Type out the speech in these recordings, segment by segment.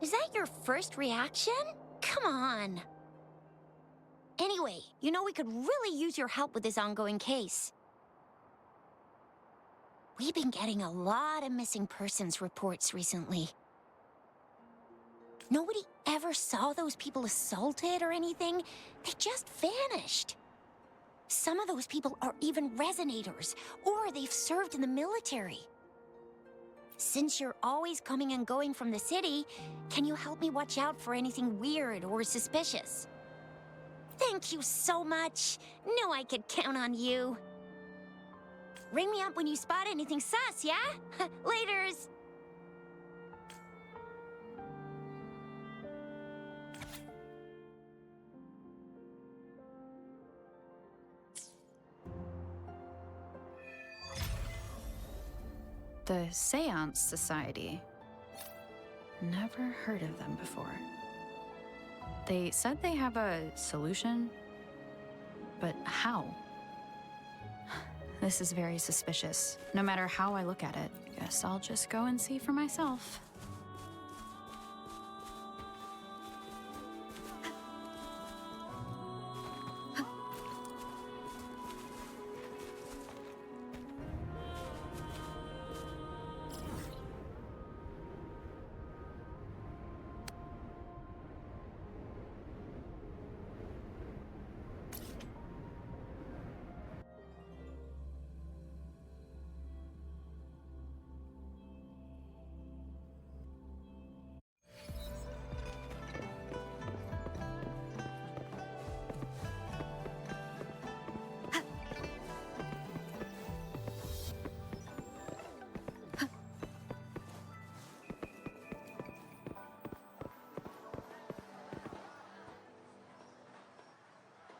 Is that your first reaction? Come on. Anyway, you know we could really use your help with this ongoing case. We've been getting a lot of missing persons reports recently. Nobody ever saw those people assaulted or anything. They just vanished. Some of those people are even resonators, or they've served in the military. Since you're always coming and going from the city, can you help me watch out for anything weird or suspicious? Thank you so much. Knew I could count on you. Ring me up when you spot anything sus, yeah? Laters. The Seance Society. Never heard of them before. They said they have a solution, but how? This is very suspicious. No matter how I look at it, guess I'll just go and see for myself.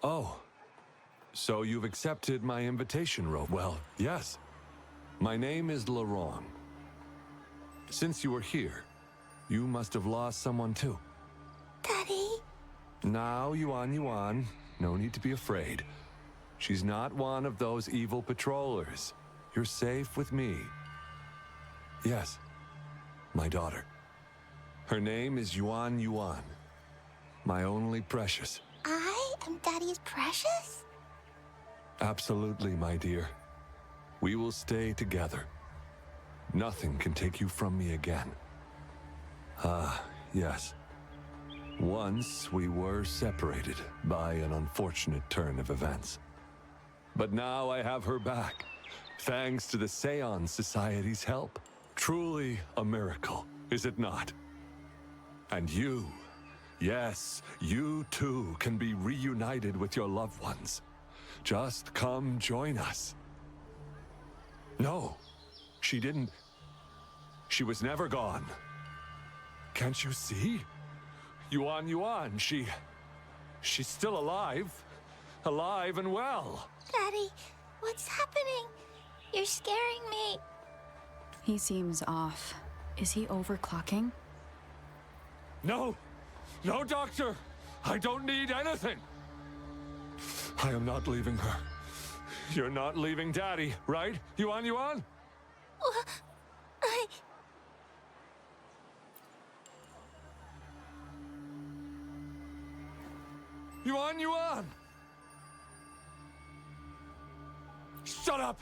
Oh, so you've accepted my invitation, Well, yes. My name is Laurent. Since you were here, you must have lost someone too. Daddy? Now, Yuan, no need to be afraid. She's not one of those evil patrollers. You're safe with me. Yes, my daughter. Her name is Yuan. My only precious. I am Daddy's precious? Absolutely, my dear. We will stay together. Nothing can take you from me again. Ah, yes. Once we were separated by an unfortunate turn of events. But now I have her back, thanks to the Seance Society's help. Truly a miracle, is it not? And you, yes, you too can be reunited with your loved ones. Just come join us. No, she didn't. She was never gone. Can't you see? Yuan, she's still alive. Alive and well. Daddy, what's happening? You're scaring me. He seems off. Is he overclocking? No, doctor. I don't need anything. I am not leaving her. You're not leaving Daddy, right? Yuan? Yuan! Shut up!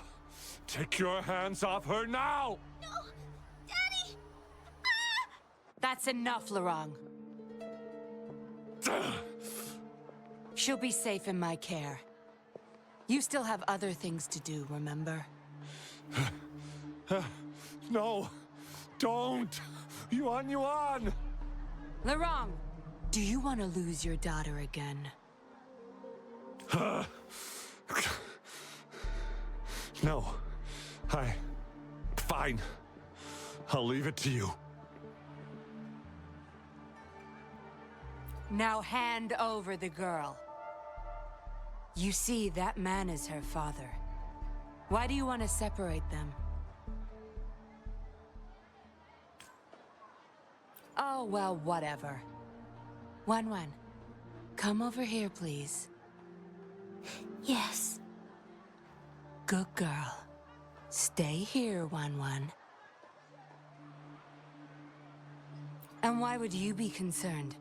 Take your hands off her now! No! Daddy! That's enough, Laurent. She'll be safe in my care. You still have other things to do, remember? No! Don't! Yuan! Laurent, do you want to lose your daughter again? No. Fine. I'll leave it to you. Now hand over the girl. You see, that man is her father. Why do you want to separate them? Oh, well, whatever. Wan, come over here, please. Yes. Good girl. Stay here, Wan. And why would you be concerned?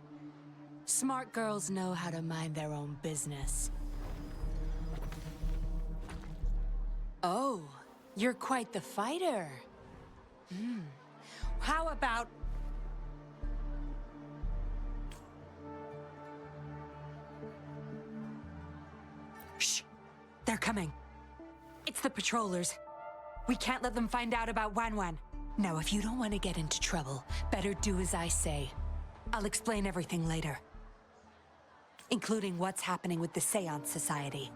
Smart girls know how to mind their own business. Oh, you're quite the fighter. How about... Shh! They're coming. It's the patrollers. We can't let them find out about Wan Wan. Now, if you don't want to get into trouble, better do as I say. I'll explain everything later. Including what's happening with the Seance Society.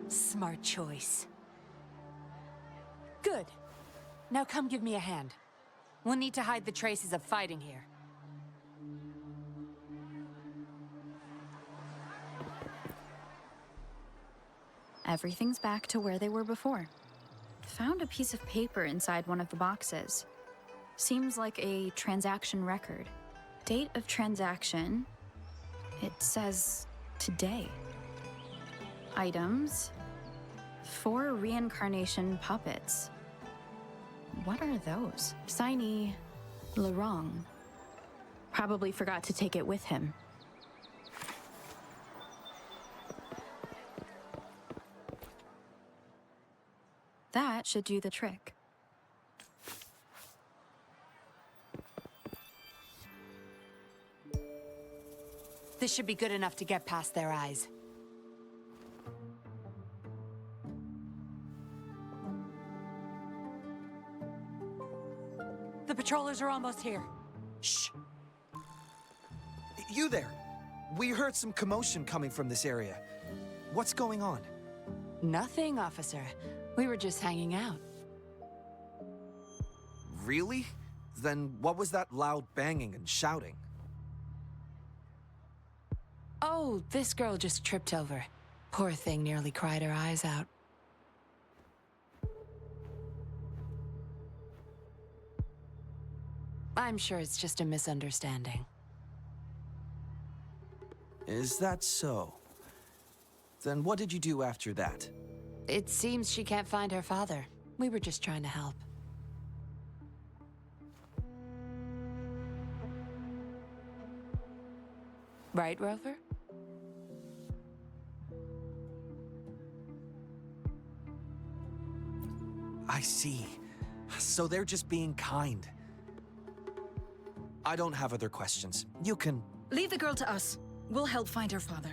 Smart choice. Good. Now come give me a hand. We'll need to hide the traces of fighting here. Everything's back to where they were before. Found a piece of paper inside one of the boxes. Seems like a transaction record. Date of transaction. It says today. Items. 4 reincarnation puppets. What are those? Signee, Lorong. Probably forgot to take it with him. That should do the trick. This should be good enough to get past their eyes. The patrollers are almost here. Shh! You there! We heard some commotion coming from this area. What's going on? Nothing, officer. We were just hanging out. Really? Then what was that loud banging and shouting? Oh, this girl just tripped over. Poor thing nearly cried her eyes out. I'm sure it's just a misunderstanding. Is that so? Then what did you do after that? It seems she can't find her father. We were just trying to help. Right, Rover? I see. So they're just being kind. I don't have other questions. You can... Leave the girl to us. We'll help find her father.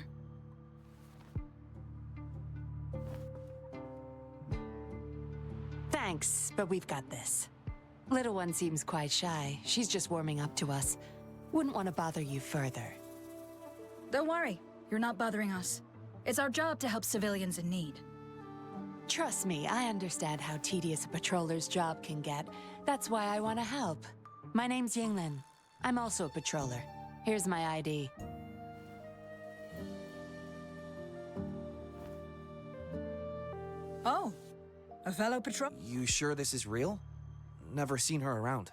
Thanks, but we've got this. Little one seems quite shy. She's just warming up to us. Wouldn't want to bother you further. Don't worry. You're not bothering us. It's our job to help civilians in need. Trust me, I understand how tedious a patroller's job can get. That's why I want to help. My name's Yinlin. I'm also a patroller. Here's my ID. Oh, a fellow patrol? You sure this is real? Never seen her around.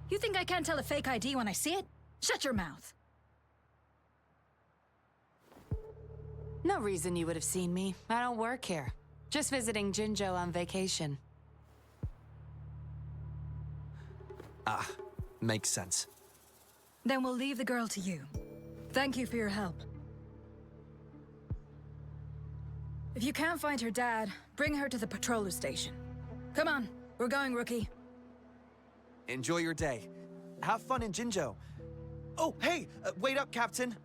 You think I can't tell a fake ID when I see it? Shut your mouth. No reason you would have seen me. I don't work here. Just visiting Jinzhou on vacation. Ah, makes sense. Then we'll leave the girl to you. Thank you for your help. If you can't find her dad, bring her to the patroller station. Come on, we're going, rookie. Enjoy your day. Have fun in Jinzhou. Oh, hey! Wait up, Captain!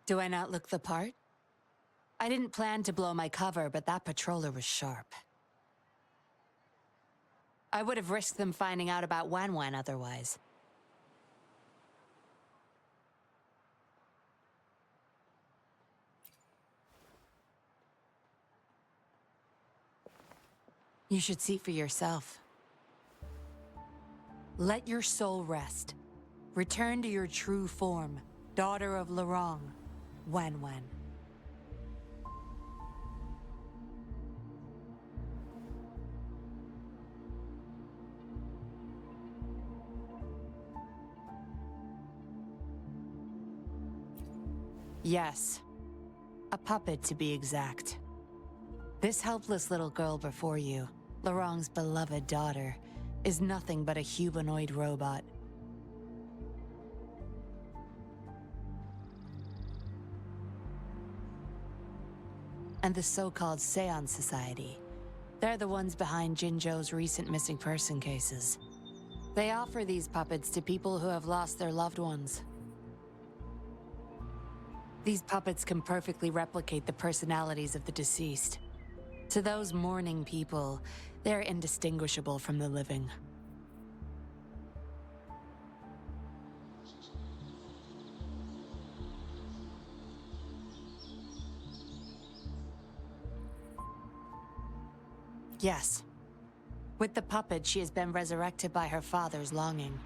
Do I not look the part? I didn't plan to blow my cover, but that patroller was sharp. I would have risked them finding out about Wan Wan otherwise. You should see for yourself. Let your soul rest. Return to your true form, daughter of Lorong, Wan Wan. Yes. A puppet, to be exact. This helpless little girl before you, Laurent's beloved daughter, is nothing but a humanoid robot. And the so-called Seance Society. They're the ones behind Jinzhou's recent missing person cases. They offer these puppets to people who have lost their loved ones. These puppets can perfectly replicate the personalities of the deceased. To those mourning people, they're indistinguishable from the living. Yes. With the puppet, she has been resurrected by her father's longing.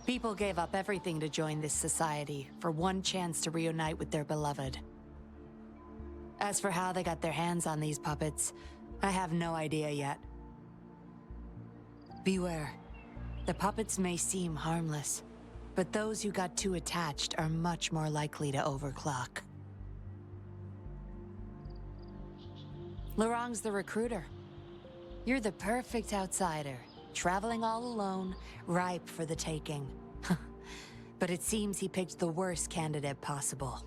People gave up everything to join this society for one chance to reunite with their beloved. As for how they got their hands on these puppets, I have no idea yet. Beware. The puppets may seem harmless, but those who got too attached are much more likely to overclock. Laurent's the recruiter. You're the perfect outsider, traveling all alone, ripe for the taking. But it seems he picked the worst candidate possible.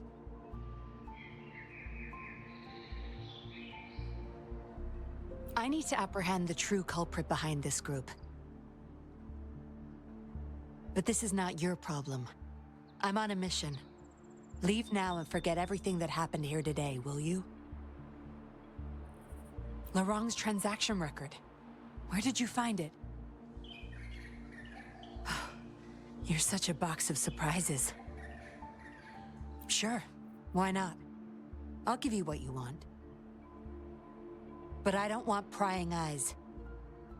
I need to apprehend the true culprit behind this group. But this is not your problem. I'm on a mission. Leave now and forget everything that happened here today, will you? Laurent's transaction record. Where did you find it? You're such a box of surprises. Sure, why not? I'll give you what you want. But I don't want prying eyes.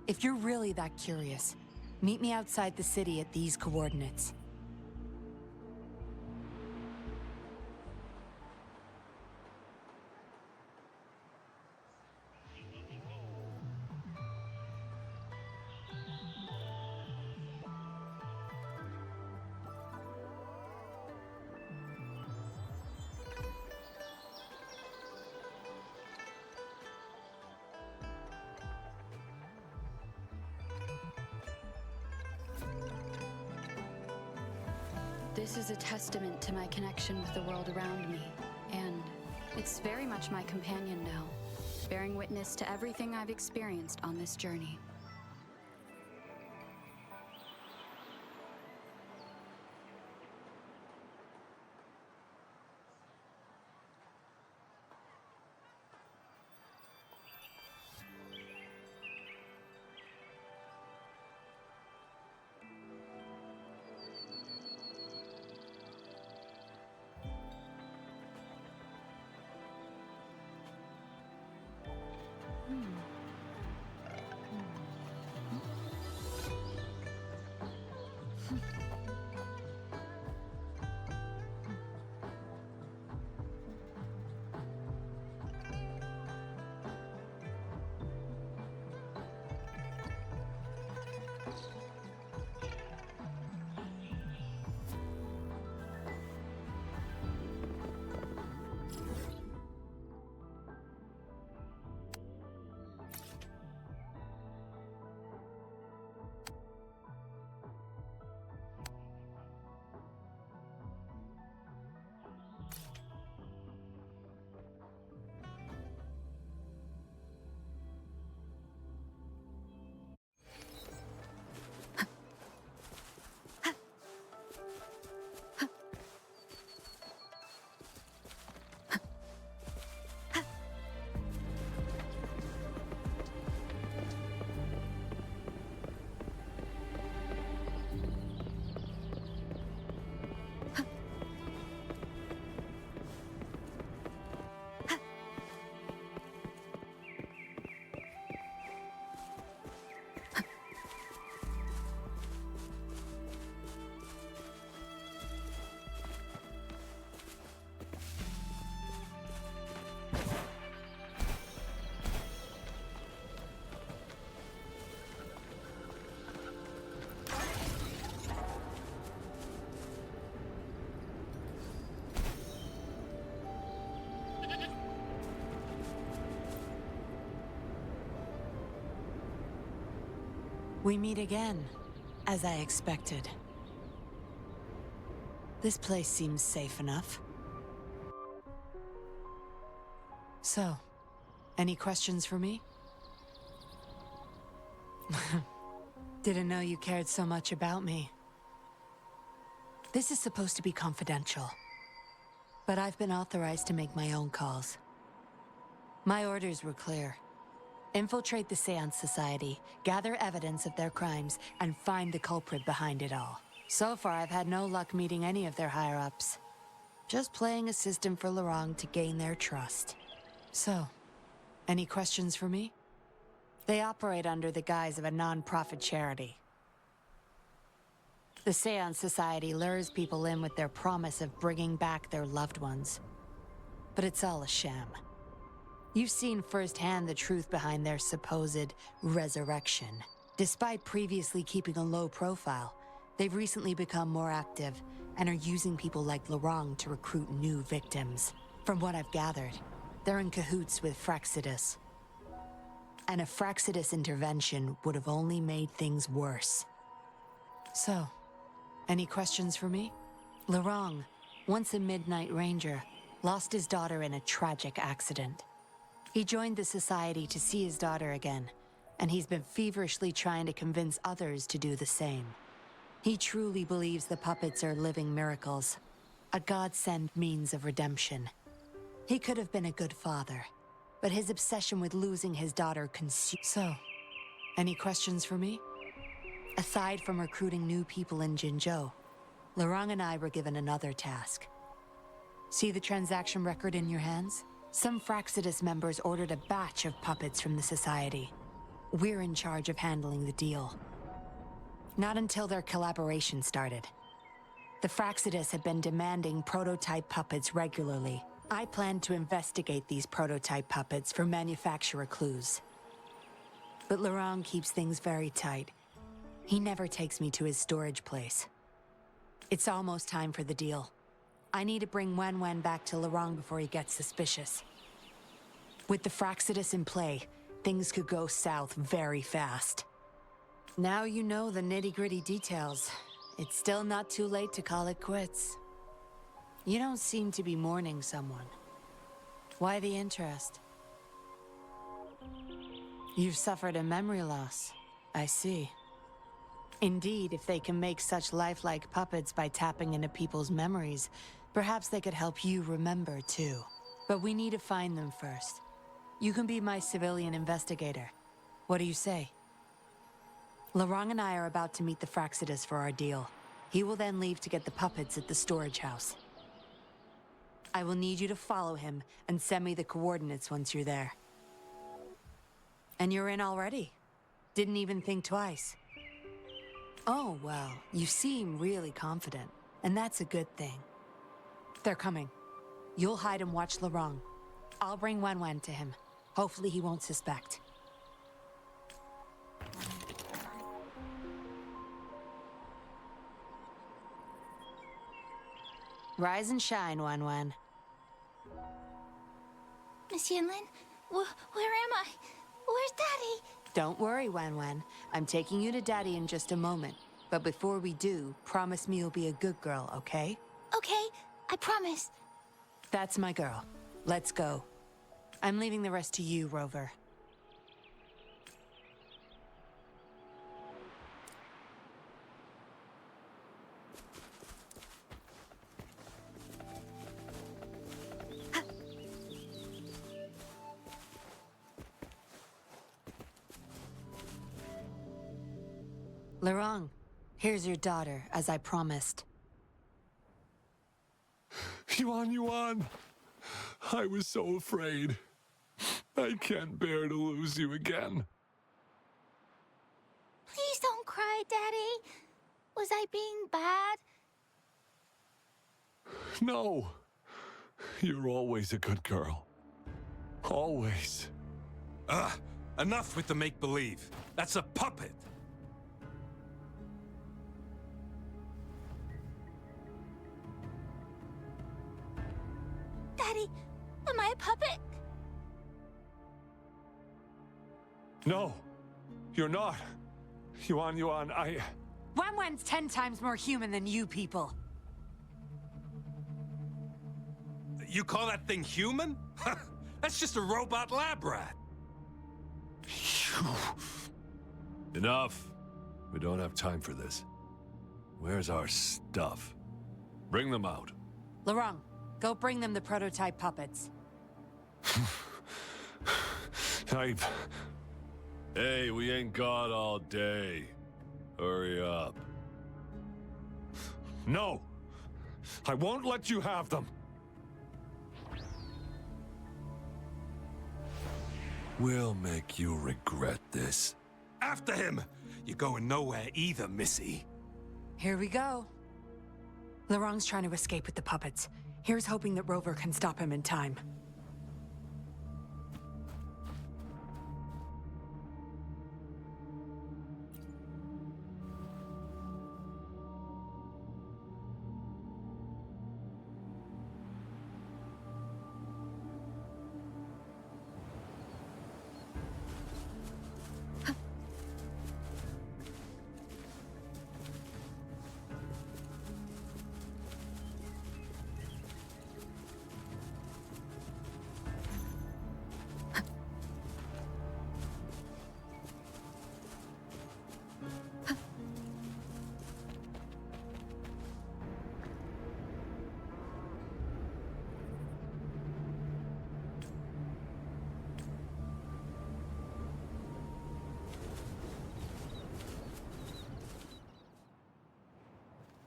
If you're really that curious, meet me outside the city at these coordinates. This is a testament to my connection with the world around me, and it's very much my companion now, bearing witness to everything I've experienced on this journey. We meet again, as I expected. This place seems safe enough. So, any questions for me? Didn't know you cared so much about me. This is supposed to be confidential, but I've been authorized to make my own calls. My orders were clear. Infiltrate the Seance Society, gather evidence of their crimes, and find the culprit behind it all. So far, I've had no luck meeting any of their higher-ups. Just playing a system for Lorang to gain their trust. So, any questions for me? They operate under the guise of a non-profit charity. The Seance Society lures people in with their promise of bringing back their loved ones. But it's all a sham. You've seen firsthand the truth behind their supposed resurrection. Despite previously keeping a low profile, they've recently become more active and are using people like Lorang to recruit new victims. From what I've gathered, they're in cahoots with Fraxidus. And a Fraxidus intervention would have only made things worse. So, any questions for me? Lorang, once a Midnight Ranger, lost his daughter in a tragic accident. He joined the Society to see his daughter again, and he's been feverishly trying to convince others to do the same. He truly believes the puppets are living miracles, a godsend means of redemption. He could have been a good father, but his obsession with losing his daughter consumed. So, any questions for me? Aside from recruiting new people in Jinzhou, Lorang and I were given another task. See the transaction record in your hands? Some Fraxidus members ordered a batch of puppets from the Society. We're in charge of handling the deal. Not until their collaboration started. The Fraxidus had been demanding prototype puppets regularly. I planned to investigate these prototype puppets for manufacturer clues. But Lorang keeps things very tight. He never takes me to his storage place. It's almost time for the deal. I need to bring Wen back to Lorang before he gets suspicious. With the Fraxidus in play, things could go south very fast. Now you know the nitty-gritty details. It's still not too late to call it quits. You don't seem to be mourning someone. Why the interest? You've suffered a memory loss. I see. Indeed, if they can make such lifelike puppets by tapping into people's memories, perhaps they could help you remember too. But we need to find them first. You can be my civilian investigator. What do you say? Lorang and I are about to meet the Fraxidus for our deal. He will then leave to get the puppets at the storage house. I will need you to follow him and send me the coordinates once you're there. And you're in already. Didn't even think twice. Oh, well, you seem really confident, and that's a good thing. They're coming. You'll hide and watch Lorang. I'll bring Wen to him. Hopefully he won't suspect. Rise and shine, Wen. Miss Yinlin, where am I? Where's Daddy? Don't worry, Wen. I'm taking you to Daddy in just a moment. But before we do, promise me you'll be a good girl, okay? Okay, I promise. That's my girl. Let's go. I'm leaving the rest to you, Rover. Lorang, here's your daughter, as I promised. Yuan! I was so afraid. I can't bear to lose you again. Please don't cry, Daddy. Was I being bad? No. You're always a good girl. Always. Enough with the make-believe. That's a puppet. Daddy, am I a puppet? No, you're not. Yuan, Wenwen's 10 times more human than you people. You call that thing human? That's just a robot lab rat. Enough. We don't have time for this. Where's our stuff? Bring them out. Laurent, go bring them the prototype puppets. Hey, we ain't got all day. Hurry up. No! I won't let you have them! We'll make you regret this. After him! You're going nowhere either, Missy. Here we go. Laurent's trying to escape with the puppets. Here's hoping that Rover can stop him in time.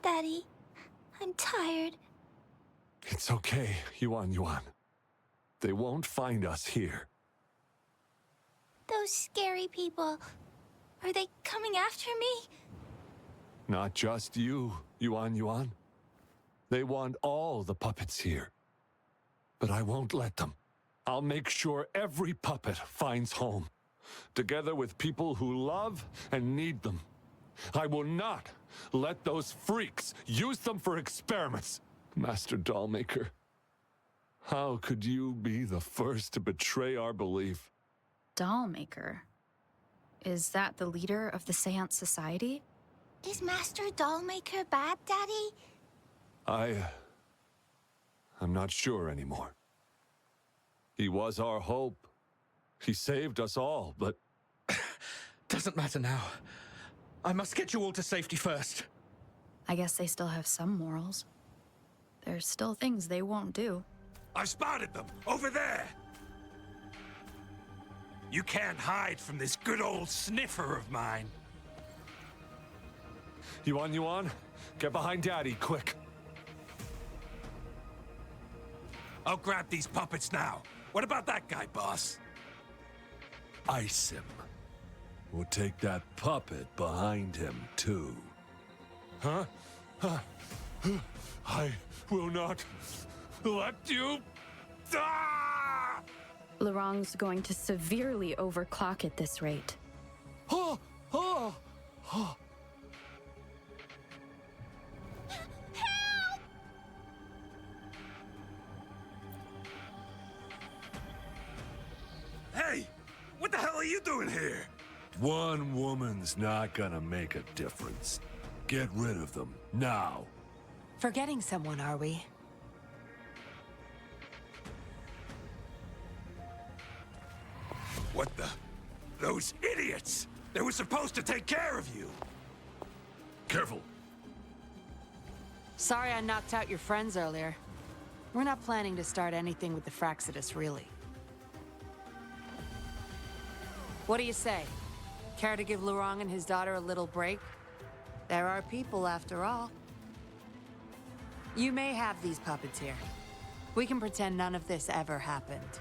Daddy, I'm tired. It's okay, Yuan. They won't find us here. Those scary people, are they coming after me? Not just you, Yuan. They want all the puppets here. But I won't let them. I'll make sure every puppet finds home, together with people who love and need them. I will not let those freaks use them for experiments. Master Dollmaker, how could you be the first to betray our belief? Dollmaker? Is that the leader of the Seance Society? Is Master Dollmaker bad, Daddy? I'm not sure anymore. He was our hope. He saved us all, but... Doesn't matter now. I must get you all to safety first. I guess they still have some morals. There's still things they won't do. I've spotted them! Over there! You can't hide from this good old sniffer of mine. Yuan, get behind Daddy, quick. I'll grab these puppets now. What about that guy, boss? Ice him. We'll take that puppet behind him, too. Huh? I will not let you... Ah! Laurent's going to severely overclock at this rate. Hey! What the hell are you doing here? One woman's not gonna make a difference. Get rid of them, now. Forgetting someone, are we? What the? Those idiots! They were supposed to take care of you! Careful. Sorry I knocked out your friends earlier. We're not planning to start anything with the Fraxidus, really. What do you say? Care to give Laurent and his daughter a little break? There are people, after all. You may have these puppets here. We can pretend none of this ever happened.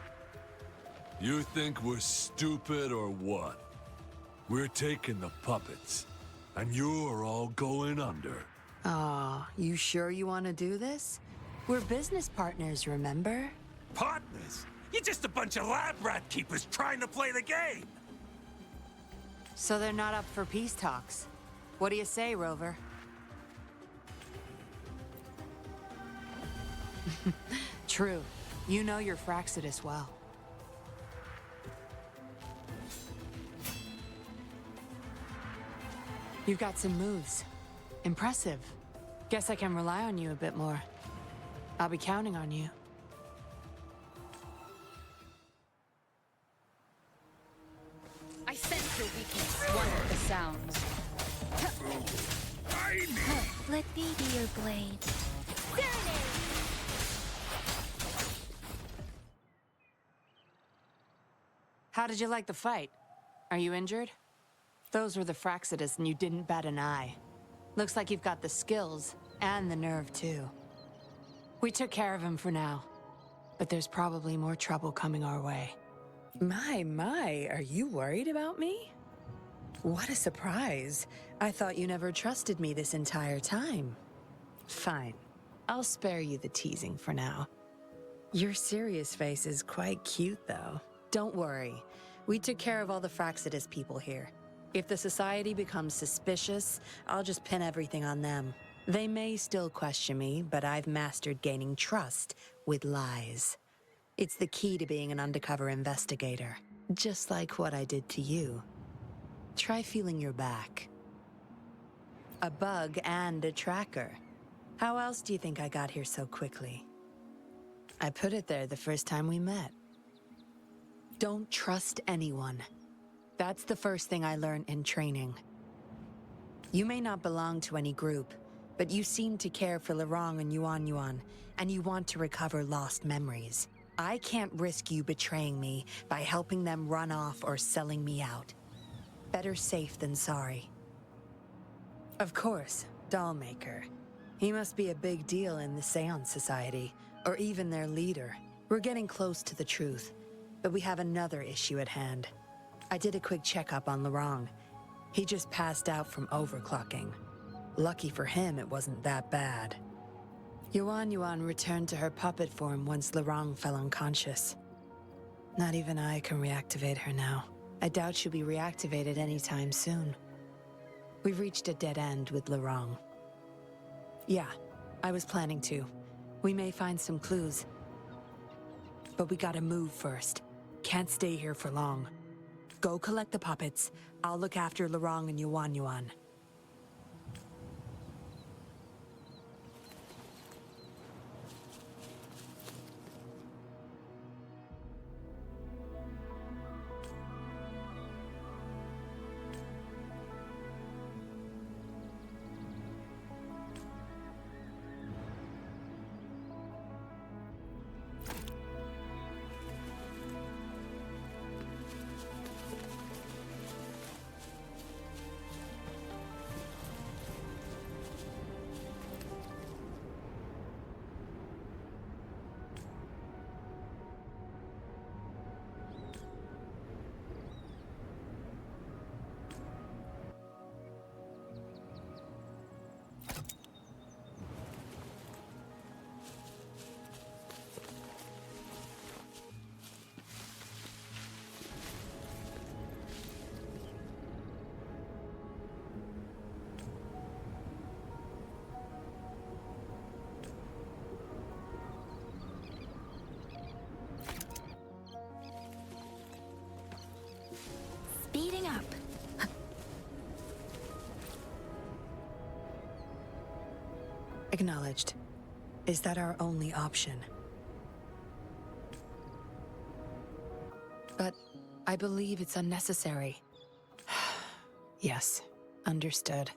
You think we're stupid or what? We're taking the puppets, and you're all going under. Aw, you sure you want to do this? We're business partners, remember? Partners? You're just a bunch of lab rat keepers trying to play the game! So they're not up for peace talks. What do you say, Rover? True. You know your Fraxidus well. You've got some moves. Impressive. Guess I can rely on you a bit more. I'll be counting on you. I sense your weakness. One of the sounds. Let me be your blade. Serenade! How did you like the fight? Are you injured? Those were the Fraxidas and you didn't bat an eye. Looks like you've got the skills, and the nerve too. We took care of him for now, but there's probably more trouble coming our way. My, are you worried about me? What a surprise. I thought you never trusted me this entire time. Fine. I'll spare you the teasing for now. Your serious face is quite cute, though. Don't worry. We took care of all the Fraxidas people here. If the Society becomes suspicious, I'll just pin everything on them. They may still question me, but I've mastered gaining trust with lies. It's the key to being an undercover investigator, just like what I did to you. Try feeling your back. A bug and a tracker. How else do you think I got here so quickly? I put it there the first time we met. Don't trust anyone. That's the first thing I learned in training. You may not belong to any group, but you seem to care for Lorong and Yuan, and you want to recover lost memories. I can't risk you betraying me by helping them run off or selling me out. Better safe than sorry. Of course, Dollmaker. He must be a big deal in the Seance Society, or even their leader. We're getting close to the truth, but we have another issue at hand. I did a quick checkup on Lorong. He just passed out from overclocking. Lucky for him, it wasn't that bad. Yuan returned to her puppet form once Lorong fell unconscious. Not even I can reactivate her now. I doubt she'll be reactivated anytime soon. We've reached a dead end with Lorong. Yeah, I was planning to. We may find some clues. But we gotta move first. Can't stay here for long. Go collect the puppets. I'll look after Lorong and Yuan. Speeding up. Acknowledged. Is that our only option? But I believe it's unnecessary. Yes, understood.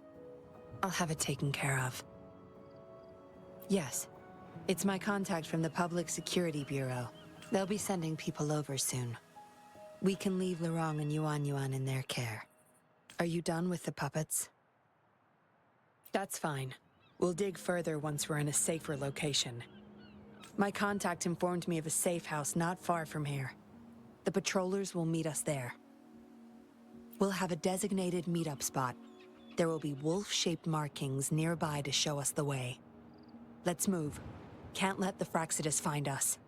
I'll have it taken care of. Yes, it's my contact from the Public Security Bureau. They'll be sending people over soon. We can leave Lorong and Yuan in their care. Are you done with the puppets? That's fine. We'll dig further once we're in a safer location. My contact informed me of a safe house not far from here. The patrollers will meet us there. We'll have a designated meetup spot. There will be wolf-shaped markings nearby to show us the way. Let's move. Can't let the Fraxidas find us.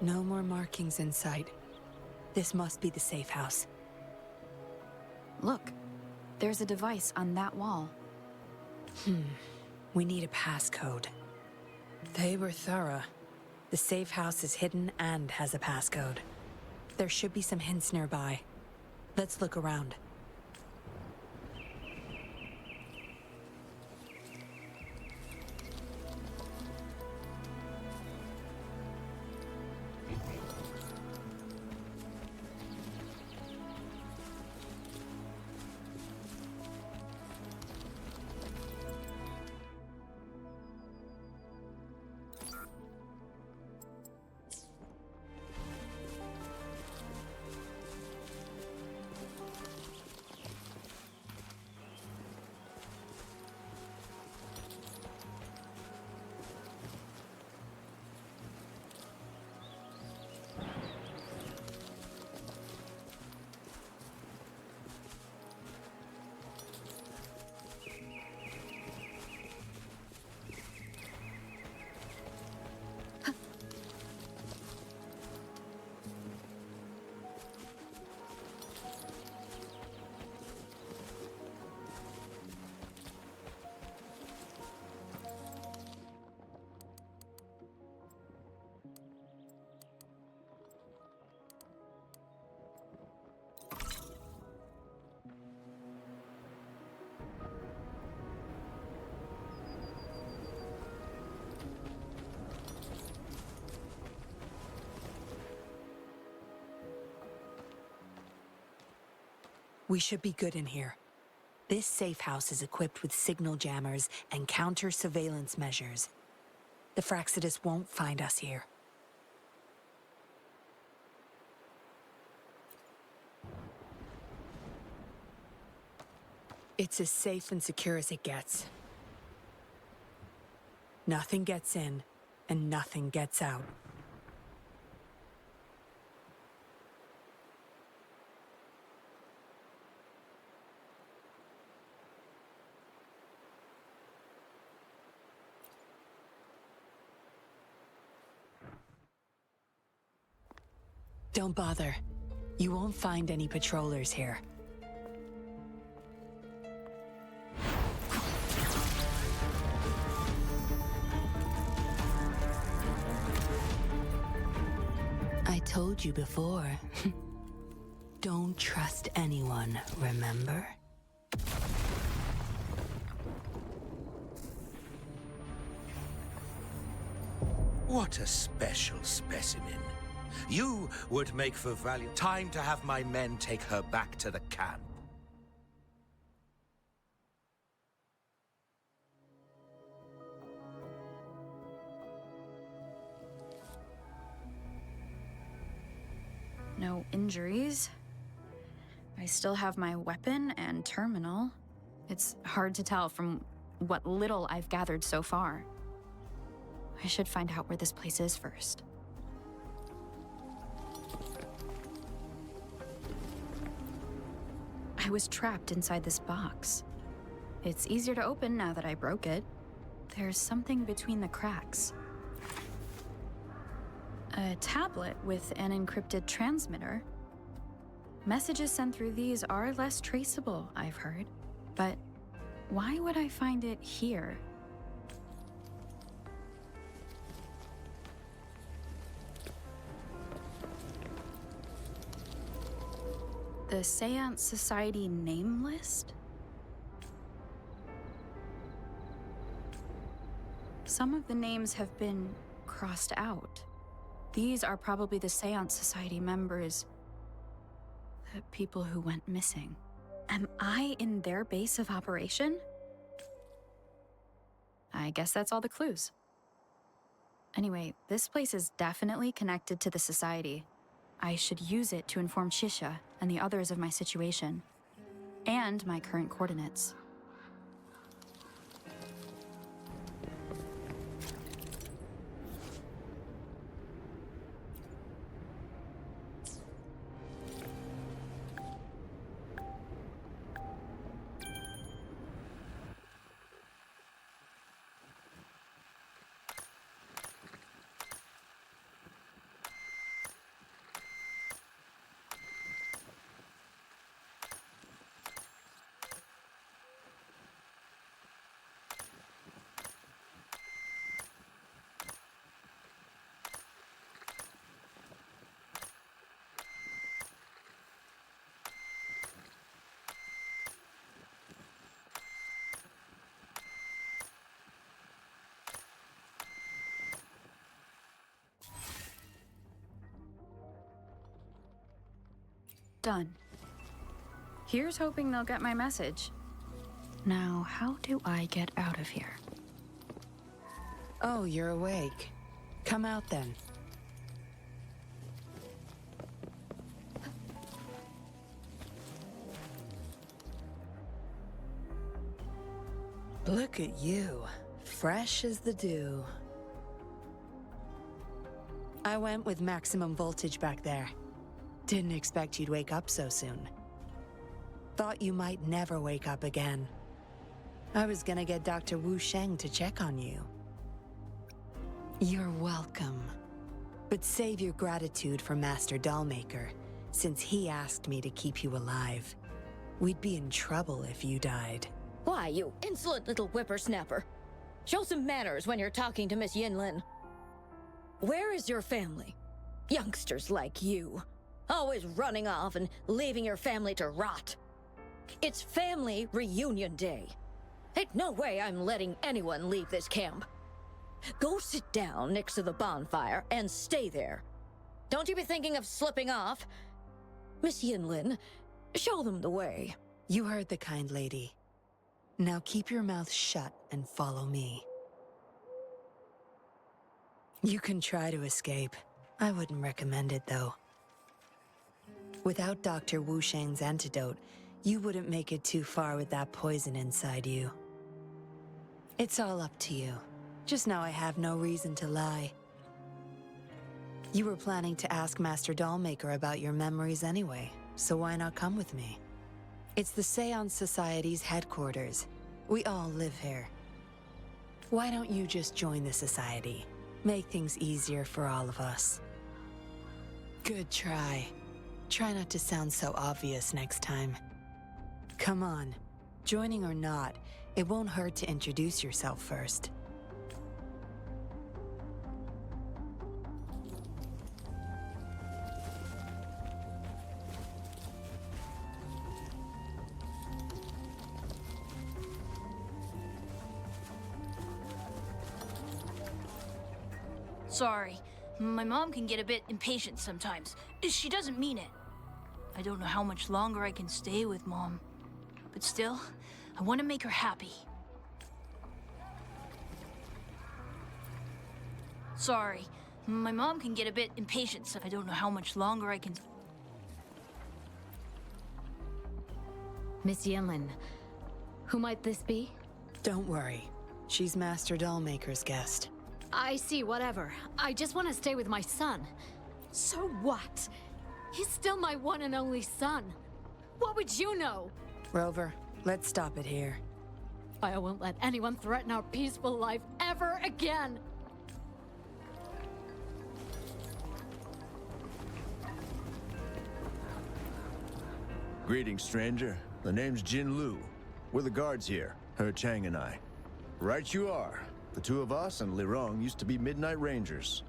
No more markings in sight. This must be the safe house. Look, there's a device on that wall. We need a passcode. They were thorough. The safe house is hidden and has a passcode. There should be some hints nearby. Let's look around. We should be good in here. This safe house is equipped with signal jammers and counter-surveillance measures. The Fraxidus won't find us here. It's as safe and secure as it gets. Nothing gets in, and nothing gets out. Don't bother. You won't find any patrollers here. I told you before. Don't trust anyone, remember? What a special specimen. You would make for value. Time to have my men take her back to the camp. No injuries. I still have my weapon and terminal. It's hard to tell from what little I've gathered so far. I should find out where this place is first. I was trapped inside this box. It's easier to open now that I broke it. There's something between the cracks. A tablet with an encrypted transmitter. Messages sent through these are less traceable, I've heard. But why would I find it here? The Seance Society name list? Some of the names have been crossed out. These are probably the Seance Society members. The people who went missing. Am I in their base of operation? I guess that's all the clues. Anyway, this place is definitely connected to the Society. I should use it to inform Shisha and the others of my situation, and my current coordinates. Done. Here's hoping they'll get my message. Now, how do I get out of here? Oh, you're awake. Come out then. Look at you, fresh as the dew. I went with maximum voltage back there. Didn't expect you'd wake up so soon. Thought you might never wake up again. I was gonna get Dr. Wu Sheng to check on you. You're welcome. But save your gratitude for Master Dollmaker, since he asked me to keep you alive. We'd be in trouble if you died. Why, you insolent little whippersnapper. Show some manners when you're talking to Miss Yinlin. Where is your family? Youngsters like you. Always running off and leaving your family to rot. It's family reunion day. Ain't no way I'm letting anyone leave this camp. Go sit down next to the bonfire and stay there. Don't you be thinking of slipping off. Miss Yinlin, show them the way. You heard the kind lady. Now keep your mouth shut and follow me. You can try to escape. I wouldn't recommend it, though. Without Dr. Wu Sheng's antidote, you wouldn't make it too far with that poison inside you. It's all up to you. Just know I have no reason to lie. You were planning to ask Master Dollmaker about your memories anyway, so why not come with me? It's the Seance Society's headquarters. We all live here. Why don't you just join the Society? Make things easier for all of us. Good try. Try not to sound so obvious next time. Come on. Joining or not, it won't hurt to introduce yourself first. Sorry. My mom can get a bit impatient sometimes. She doesn't mean it. I don't know how much longer I can stay with Mom. But still, I want to make her happy. Sorry. My mom can get a bit impatient, so I don't know how much longer I can... Miss Yinlin, who might this be? Don't worry. She's Master Dollmaker's guest. I see, whatever. I just want to stay with my son. So what? He's still my one and only son. What would you know? Rover, let's stop it here. I won't let anyone threaten our peaceful life ever again. Greetings, stranger. The name's Jin Lu. We're the guards here, He Chang and I. Right you are. The two of us and Lirong used to be Midnight Rangers.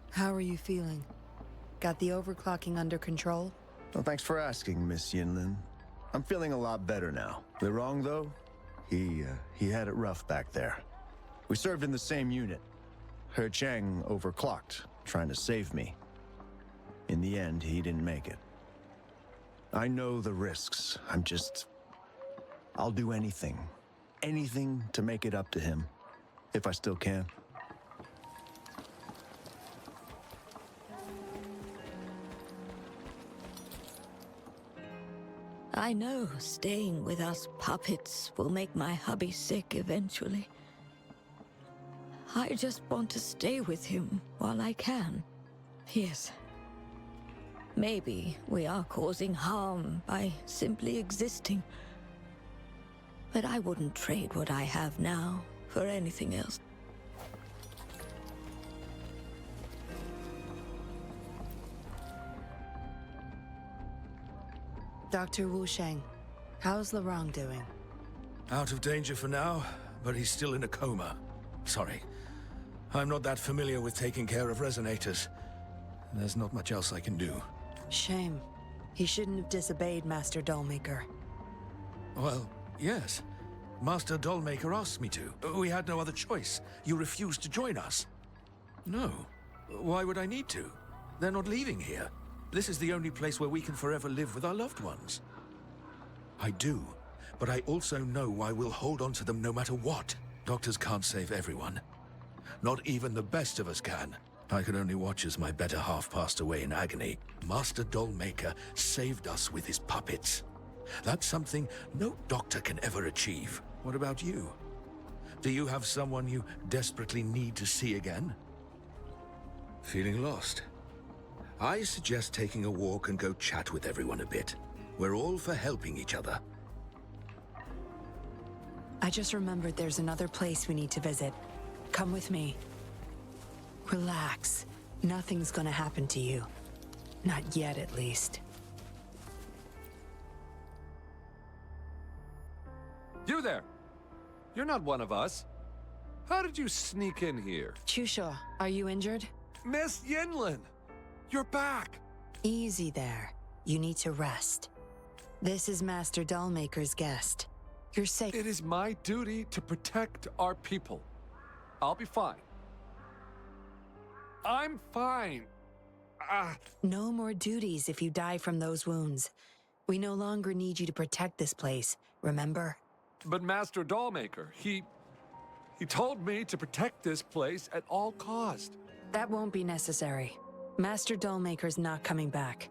How are you feeling? Got the overclocking under control? Well, thanks for asking, Miss Yinlin. I'm feeling a lot better now. Lirong, though, he had it rough back there. We served in the same unit. He Chang overclocked, trying to save me. In the end, he didn't make it. I know the risks. I'll do anything. Anything to make it up to him. If I still can. I know staying with us puppets will make my hubby sick eventually. I just want to stay with him while I can. Yes. Maybe we are causing harm by simply existing. But I wouldn't trade what I have now for anything else. Dr. Wu Sheng, how's Lirong doing? Out of danger for now, but he's still in a coma. Sorry. I'm not that familiar with taking care of resonators. There's not much else I can do. Shame. He shouldn't have disobeyed Master Dollmaker. Well, yes. Master Dollmaker asked me to. We had no other choice. You refused to join us. No. Why would I need to? They're not leaving here. This is the only place where we can forever live with our loved ones. I do, but I also know I will hold on to them no matter what. Doctors can't save everyone. Not even the best of us can. I could only watch as my better half passed away in agony. Master Dollmaker saved us with his puppets. That's something no doctor can ever achieve. What about you? Do you have someone you desperately need to see again? Feeling lost? I suggest taking a walk and go chat with everyone a bit. We're all for helping each other. I just remembered there's another place we need to visit. Come with me. Relax. Nothing's gonna happen to you. Not yet, at least. You there! You're not one of us. How did you sneak in here? Chusha, are you injured? Miss Yinlin! You're back! Easy there. You need to rest. This is Master Dollmaker's guest. You're safe. It is my duty to protect our people. I'll be fine. I'm fine. No more duties if you die from those wounds. We no longer need you to protect this place, remember? But Master Dollmaker, he told me to protect this place at all cost. That won't be necessary. Master Dollmaker's not coming back.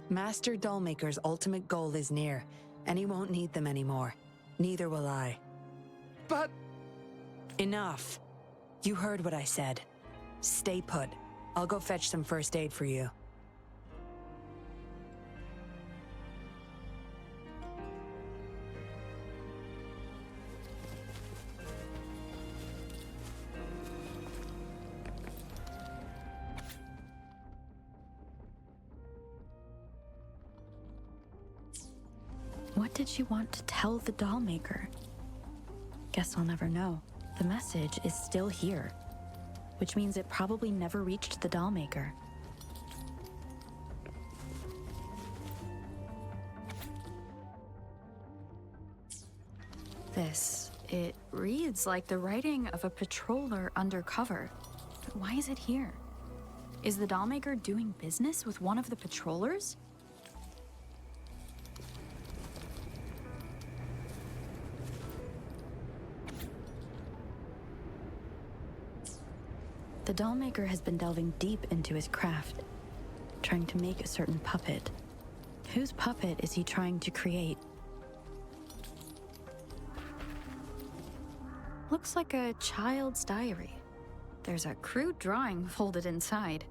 Master Dollmaker's ultimate goal is near, and he won't need them anymore. Neither will I. But... Enough. You heard what I said. Stay put. I'll go fetch some first aid for you. What did she want to tell the Dollmaker? Guess I'll never know. The message is still here, which means it probably never reached the Dollmaker. It reads like the writing of a patroller undercover. But why is it here? Is the Dollmaker doing business with one of the patrollers? The Dollmaker has been delving deep into his craft, trying to make a certain puppet. Whose puppet is he trying to create? Looks like a child's diary. There's a crude drawing folded inside,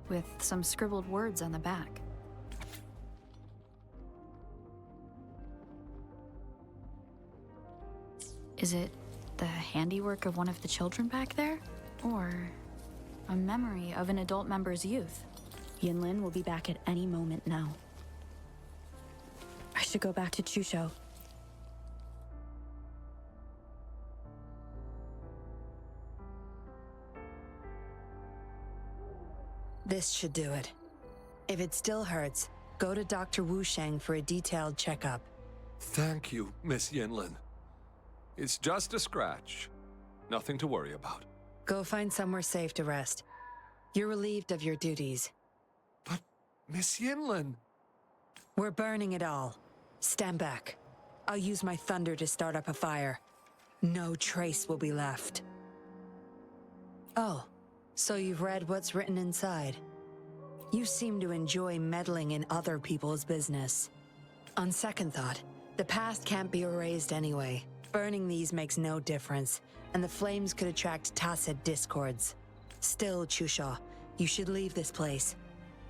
with some scribbled words on the back. Is it the handiwork of one of the children back there? Or a memory of an adult member's youth? Yinlin will be back at any moment now. I should go back to Chusho. This should do it. If it still hurts, go to Dr. Wu Sheng for a detailed checkup. Thank you, Miss Yinlin. It's just a scratch. Nothing to worry about. Go find somewhere safe to rest. You're relieved of your duties. But, Miss Yinlin... We're burning it all. Stand back. I'll use my thunder to start up a fire. No trace will be left. Oh, so you've read what's written inside. You seem to enjoy meddling in other people's business. On second thought, the past can't be erased anyway. Burning these makes no difference, and the flames could attract tacit discords. Still, Chusha, you should leave this place.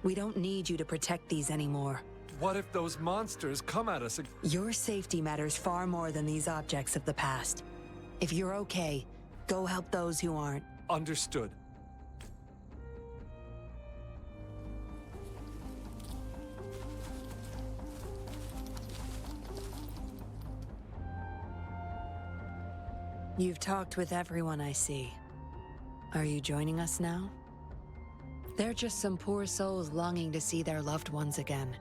We don't need you to protect these anymore. What if those monsters come at us again? Your safety matters far more than these objects of the past. If you're okay, go help those who aren't. Understood. You've talked with everyone I see. Are you joining us now? They're just some poor souls longing to see their loved ones again.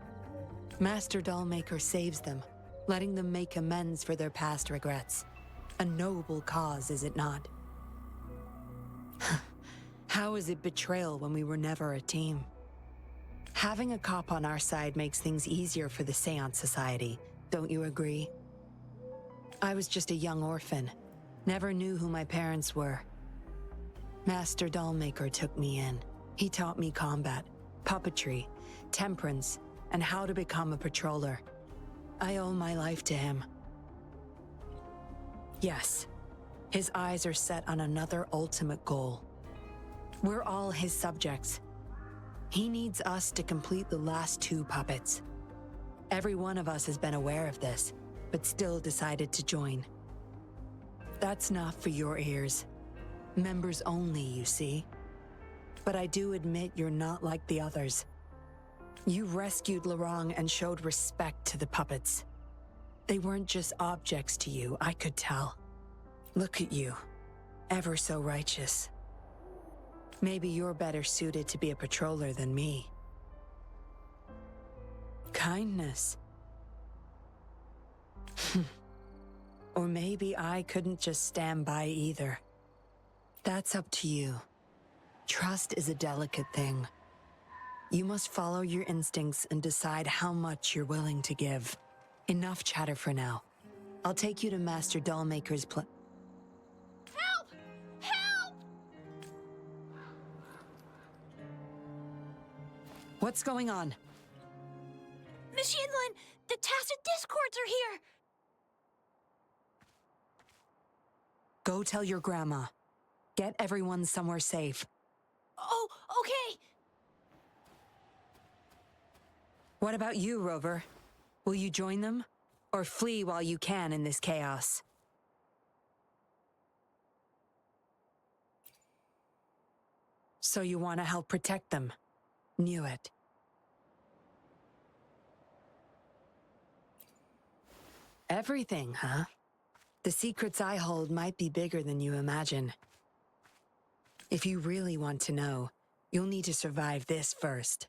Master Dollmaker saves them, letting them make amends for their past regrets. A noble cause, is it not? How is it betrayal when we were never a team? Having a cop on our side makes things easier for the Seance Society, don't you agree? I was just a young orphan. Never knew who my parents were. Master Dollmaker took me in. He taught me combat, puppetry, temperance, and how to become a patroller. I owe my life to him. Yes, his eyes are set on another ultimate goal. We're all his subjects. He needs us to complete the last 2 puppets. Every one of us has been aware of this, but still decided to join. That's not for your ears. Members only, you see. But I do admit you're not like the others. You rescued Lorang and showed respect to the puppets. They weren't just objects to you, I could tell. Look at you, ever so righteous. Maybe you're better suited to be a patroller than me. Kindness. Or maybe I couldn't just stand by either. That's up to you. Trust is a delicate thing. You must follow your instincts and decide how much you're willing to give. Enough chatter for now. I'll take you to Master Dollmaker's Help! Help! What's going on? Miss Yinlin, the Tacit Discords are here! Go tell your grandma. Get everyone somewhere safe. Oh, okay! What about you, Rover? Will you join them? Or flee while you can in this chaos? So you want to help protect them? Knew it. Everything, huh? The secrets I hold might be bigger than you imagine. If you really want to know, you'll need to survive this first.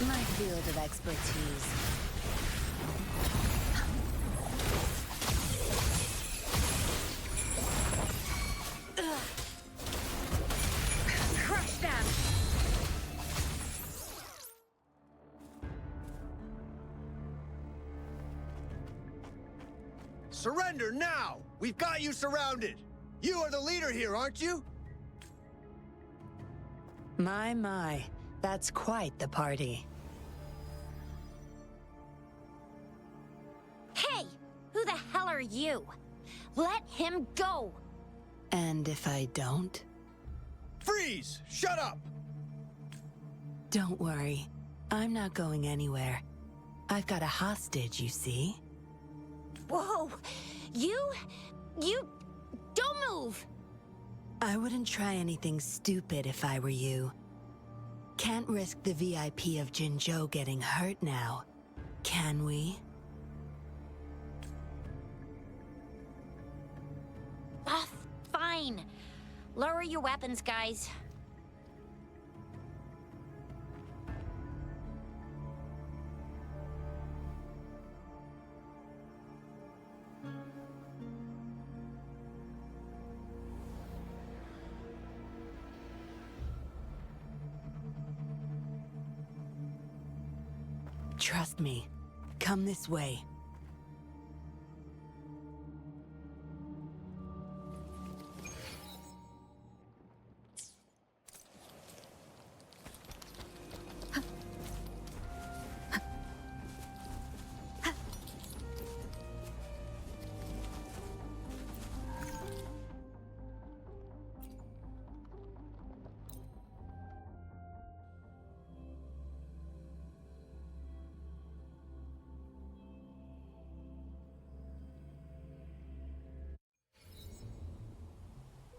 My field of expertise. Crush them! Surrender now! We've got you surrounded! You are the leader here, aren't you? My. That's quite the party. Hey! Who the hell are you? Let him go! And if I don't? Freeze! Shut up! Don't worry. I'm not going anywhere. I've got a hostage, you see? Whoa! You don't move! I wouldn't try anything stupid if I were you. Can't risk the VIP of Jinzhou getting hurt now, can we? Ah, fine. Lower your weapons, guys. Trust me. Come this way.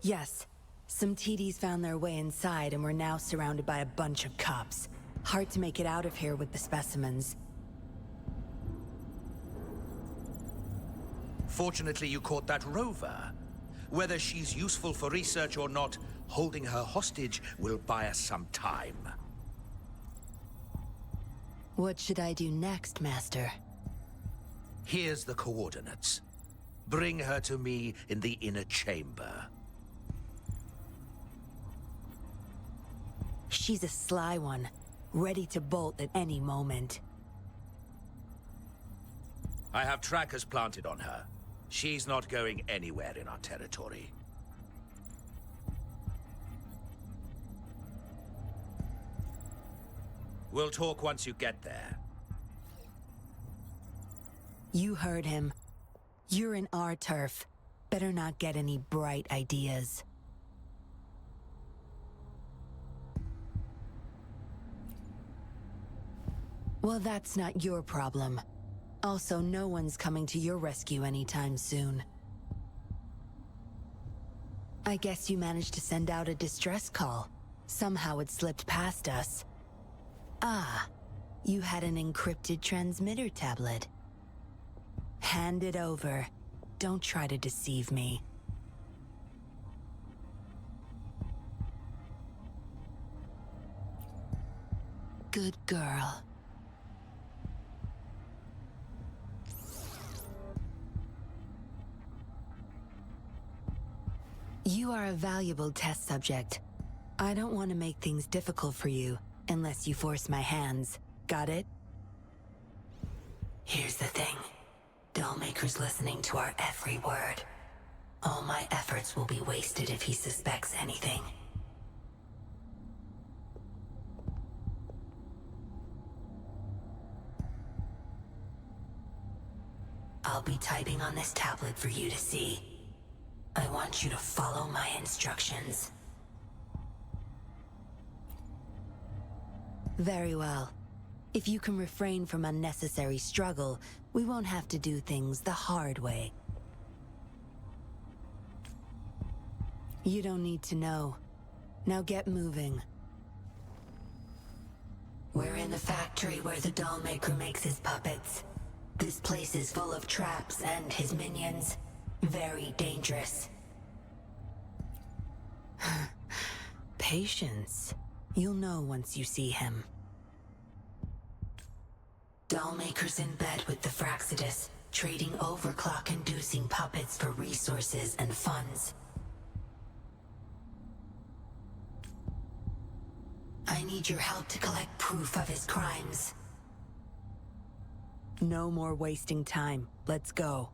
Yes, Some TDs found their way inside and we're now surrounded by a bunch of cops. Hard to make it out of here with the specimens. Fortunately, you caught that rover. Whether she's useful for research or not, holding her hostage will buy us some time. What should I do next, Master? Here's the coordinates. Bring her to me in the inner chamber. She's a sly one, ready to bolt at any moment. I have trackers planted on her. She's not going anywhere in our territory. We'll talk once you get there. You heard him. You're in our turf. Better not get any bright ideas. Well, that's not your problem. Also, no one's coming to your rescue anytime soon. I guess you managed to send out a distress call. Somehow it slipped past us. Ah, you had an encrypted transmitter tablet. Hand it over. Don't try to deceive me. Good girl. You are a valuable test subject. I don't want to make things difficult for you, unless you force my hands. Got it? Here's the thing. Dollmaker's listening to our every word. All my efforts will be wasted if he suspects anything. I'll be typing on this tablet for you to see. I want you to follow my instructions. Very well. If you can refrain from unnecessary struggle, we won't have to do things the hard way. You don't need to know. Now get moving. We're in the factory where the Dollmaker makes his puppets. This place is full of traps and his minions. Very dangerous. Patience. You'll know once you see him. Dollmaker's in bed with the Fraxidus, trading overclock-inducing puppets for resources and funds. I need your help to collect proof of his crimes. No more wasting time. Let's go.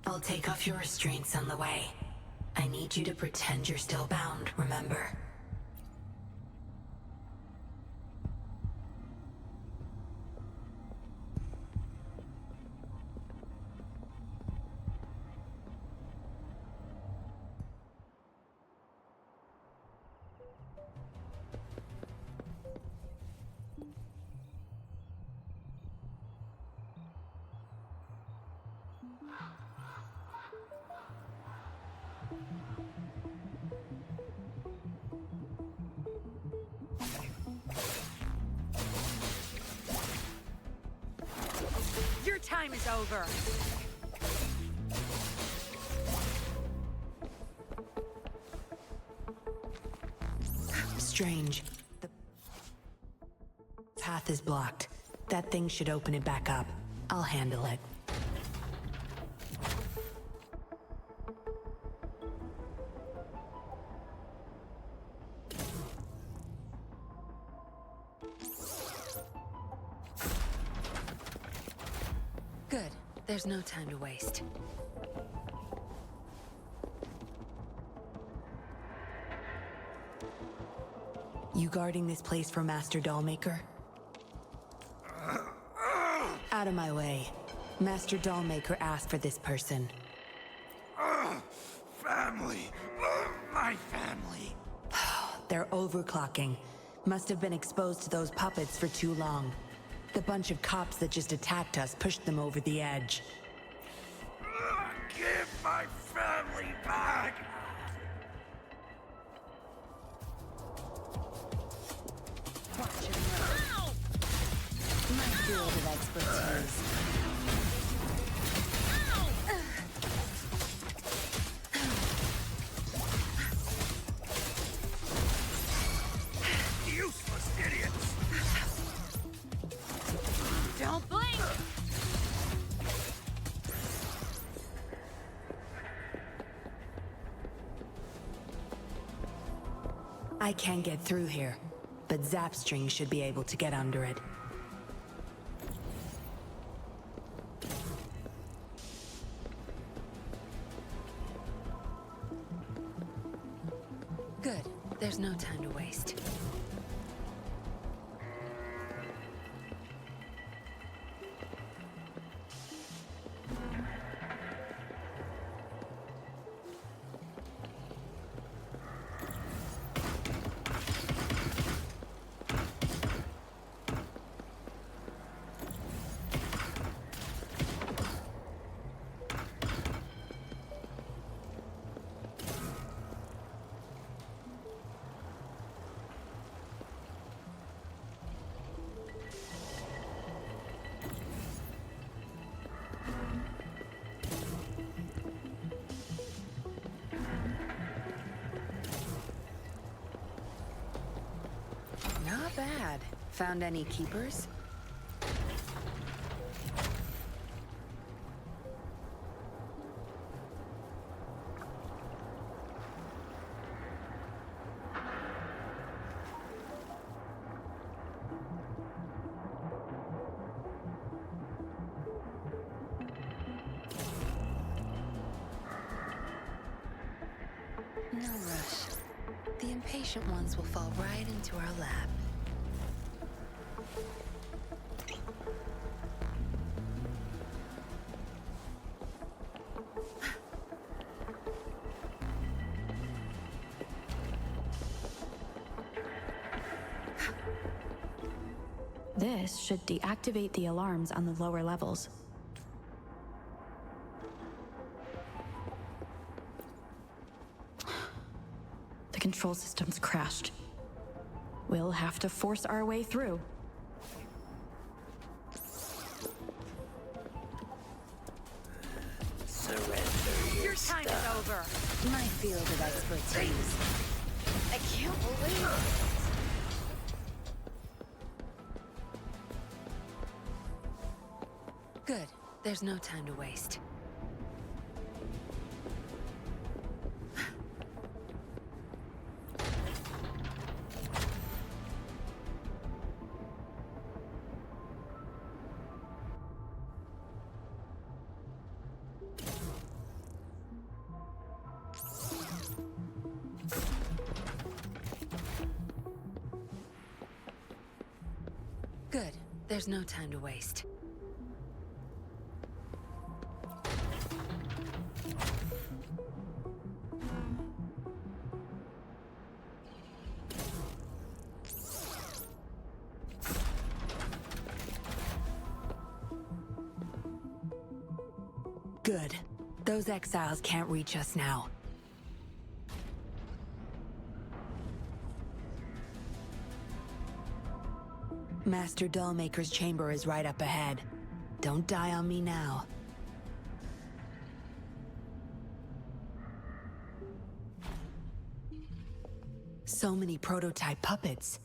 I'll take off your restraints on the way. I need you to pretend you're still bound, remember? Your time is over. Strange. The path is blocked. That thing should open it back up. I'll handle it. Good. There's no time to waste. You guarding this place for Master Dollmaker? Out of my way. Master Dollmaker asked for this person. Family. My family. They're overclocking. Must have been exposed to those puppets for too long. The bunch of cops that just attacked us pushed them over the edge. Give my family back! field of expertise. Useless idiots! Don't blink! I can't get through here, but Zapstring should be able to get under it. Good. There's no time to waste. Not bad. Found any keepers? No rush. The impatient ones will fall right into our lap. This should deactivate the alarms on the lower levels. The control system's crashed. We'll have to force our way through. Surrender Your time is over. my field of expertise. I can't believe it. Good. There's no time to waste. Good. There's no time to waste. Good. Those exiles can't reach us now. Master Dollmaker's chamber is right up ahead. Don't die on me now. So many prototype puppets.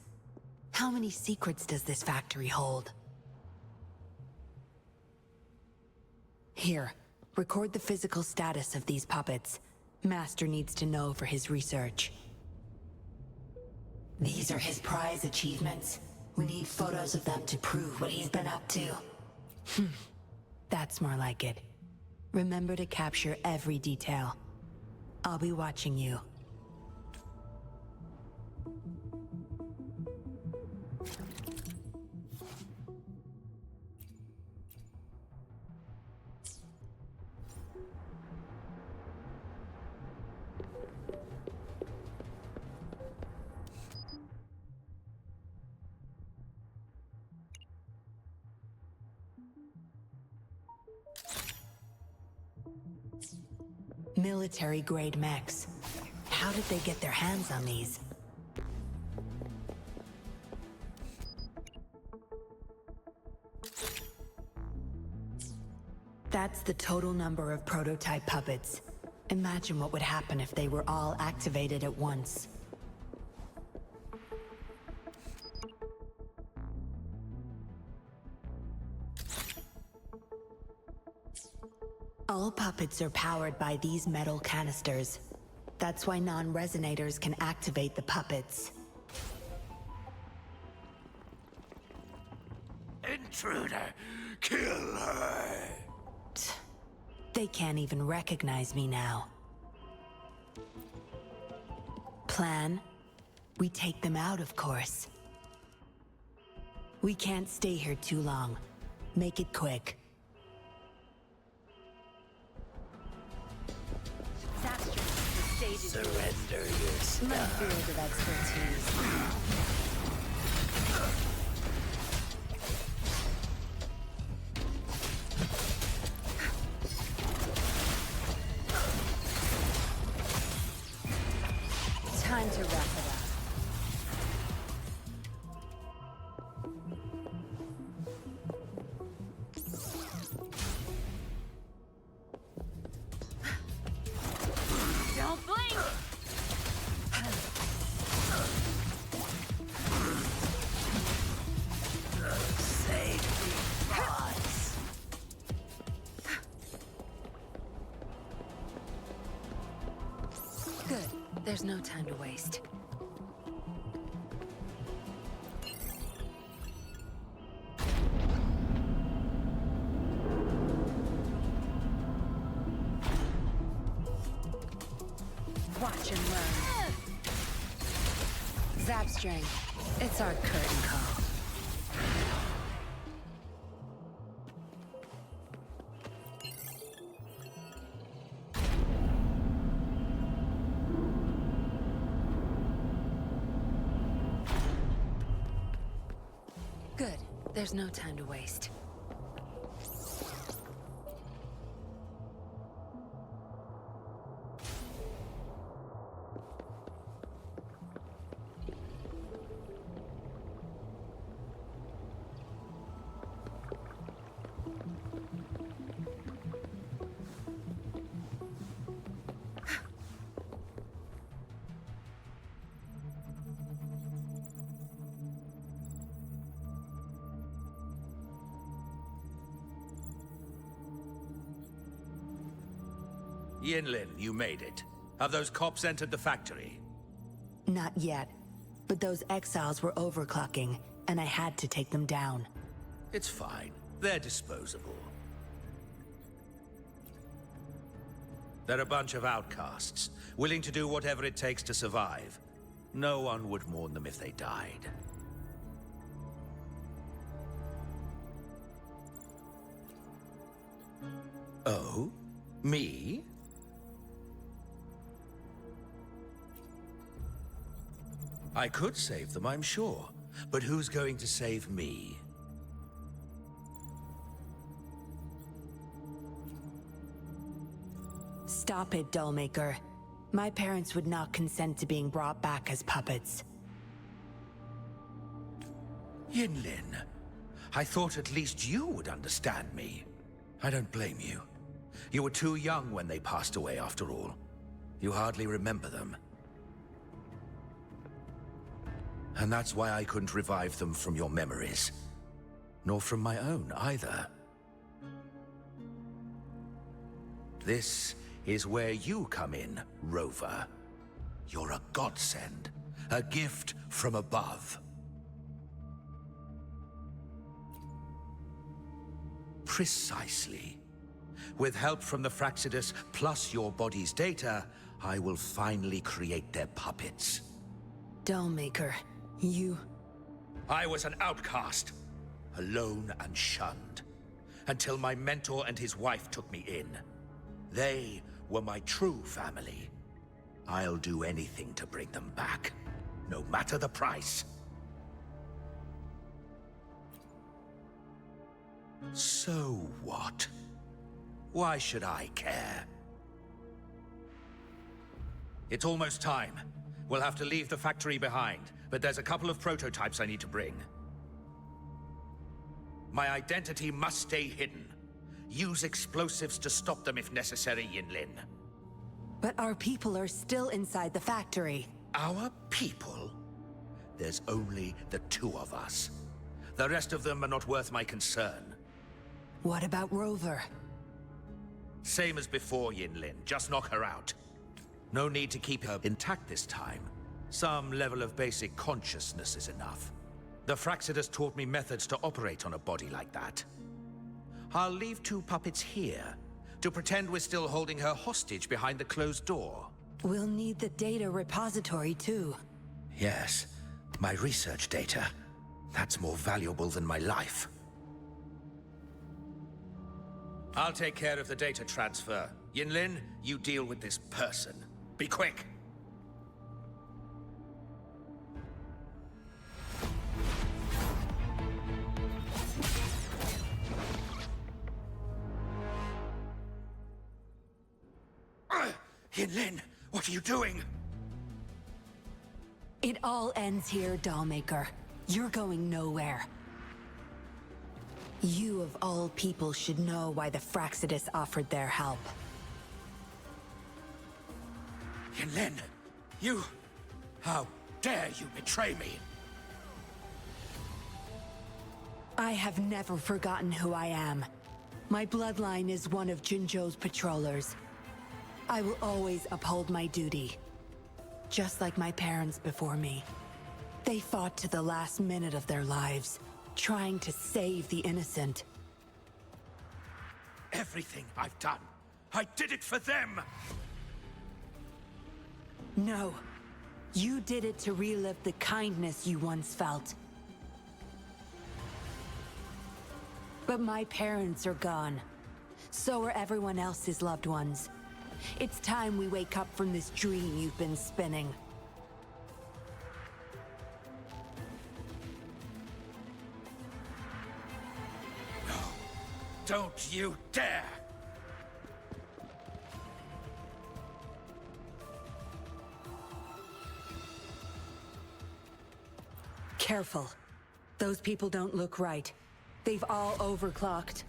How many secrets does this factory hold? Here, record the physical status of these puppets. Master needs to know for his research. These are his prize achievements. We need photos of them to prove what he's been up to. That's more like it. Remember to capture every detail. I'll be watching you. Military-grade mechs. How did they get their hands on these? That's the total number of prototype puppets. Imagine what would happen if they were all activated at once. All puppets are powered by these metal canisters. That's why non-resonators can activate the puppets. Intruder! Kill her! They can't even recognize me now. Plan? We take them out, of course. We can't stay here too long. Make it quick. Surrender your stuff. My field of expertise. Time to wrap it up. Don't blink! Save the boss. Good. There's no time to waste. Watch and learn. Zap string. It's our curtain call. Good. There's no time to waste. Yinlin, you made it. Have those cops entered the factory? Not yet. But those exiles were overclocking, and I had to take them down. It's fine. They're disposable. They're a bunch of outcasts, willing to do whatever it takes to survive. No one would mourn them if they died. Oh? Me? I could save them, I'm sure. But who's going to save me? Stop it, Dollmaker. My parents would not consent to being brought back as puppets. Yinlin, I thought at least you would understand me. I don't blame you. You were too young when they passed away, after all. You hardly remember them. And that's why I couldn't revive them from your memories. Nor from my own, either. This is where you come in, Rover. You're a godsend. A gift from above. Precisely. With help from the Fraxidus, plus your body's data, I will finally create their puppets. Dollmaker, you... I was an outcast, alone and shunned, until my mentor and his wife took me in. They were my true family. I'll do anything to bring them back, no matter the price. So what? Why should I care? It's almost time. We'll have to leave the factory behind, but there's a couple of prototypes I need to bring. My identity must stay hidden. Use explosives to stop them if necessary, Yinlin. But our people are still inside the factory. Our people? There's only the two of us. The rest of them are not worth my concern. What about Rover? Same as before, Yinlin. Just knock her out. No need to keep her intact this time. Some level of basic consciousness is enough. The Fraxidus taught me methods to operate on a body like that. I'll leave two puppets here to pretend we're still holding her hostage behind the closed door. We'll need the data repository, too. Yes, my research data. That's more valuable than my life. I'll take care of the data transfer. Yinlin, you deal with this person. Be quick! Yinlin, what are you doing? It all ends here, Dollmaker. You're going nowhere. You of all people should know why the Fraxidus offered their help. Yinlin, you... How dare you betray me? I have never forgotten who I am. My bloodline is one of Jinzhou's patrollers. I will always uphold my duty. Just like my parents before me. They fought to the last minute of their lives, trying to save the innocent. Everything I've done, I did it for them! No. You did it to relive the kindness you once felt. But my parents are gone. So are everyone else's loved ones. It's time we wake up from this dream you've been spinning. No, don't you dare! Careful. Those people don't look right. They've all overclocked.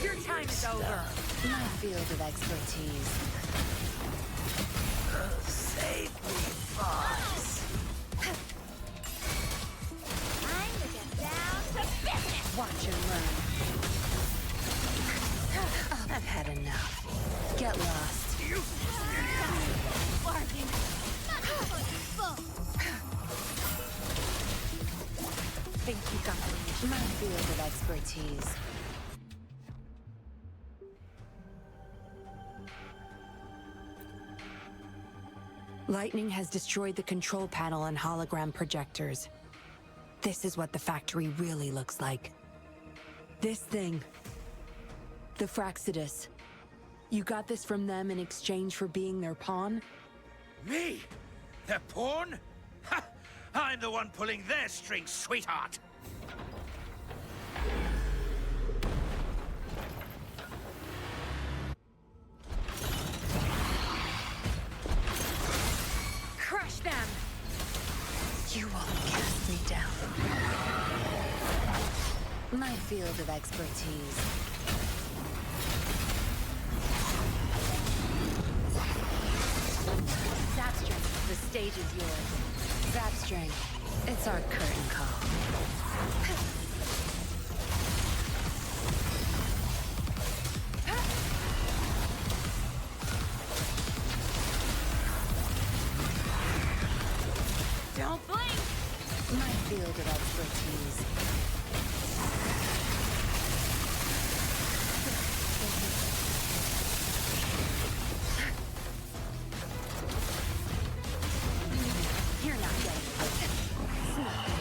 Your time is over. My field of expertise. Save me, boss. Time to get down to business. Watch and learn. I've had enough. Get lost. Bargain. Think you got me. My field of expertise. Lightning has destroyed the control panel and hologram projectors. This is what the factory really looks like. This thing. The Fraxidus. You got this from them in exchange for being their pawn? Me? Their pawn? Ha! I'm the one pulling their strings, sweetheart! Crush them. You won't cast me down. My field of expertise. Zapstring, the stage is yours. Zapstring, it's our curtain call. Don't blink! My field of expertise. You're not getting it. It's nothing.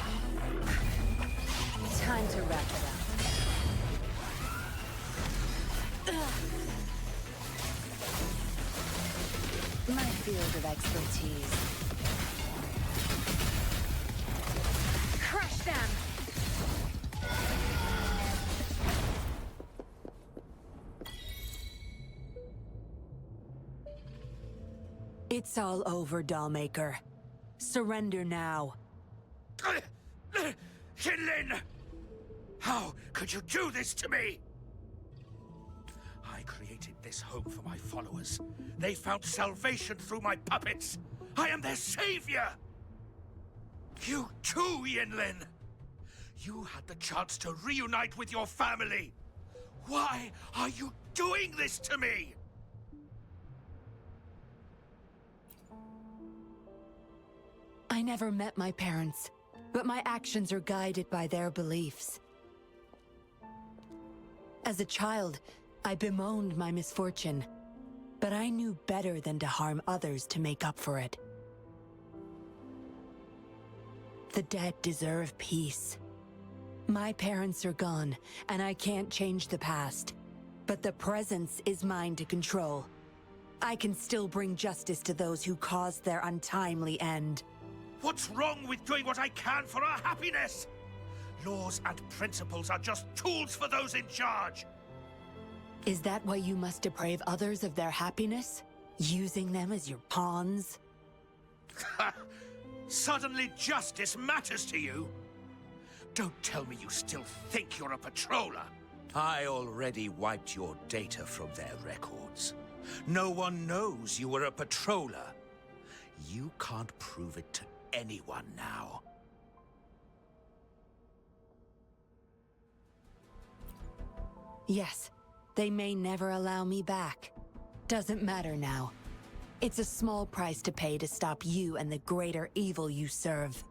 Time to wrap it up. My field of expertise. Crush them! It's all over, Dollmaker. Surrender now. Yinlin! How could you do this to me? I created this home for my followers. They found salvation through my puppets. I am their savior! You too, Yinlin! You had the chance to reunite with your family. Why are you doing this to me? I never met my parents, but my actions are guided by their beliefs. As a child, I bemoaned my misfortune, but I knew better than to harm others to make up for it. The dead deserve peace. My parents are gone, and I can't change the past. But the present is mine to control. I can still bring justice to those who caused their untimely end. What's wrong with doing what I can for our happiness? Laws and principles are just tools for those in charge. Is that why you must deprive others of their happiness? Using them as your pawns? Suddenly justice matters to you? Don't tell me you still think you're a patroller. I already wiped your data from their records. No one knows you were a patroller. You can't prove it to anyone now. Yes, they may never allow me back. Doesn't matter now. It's a small price to pay to stop you and the greater evil you serve.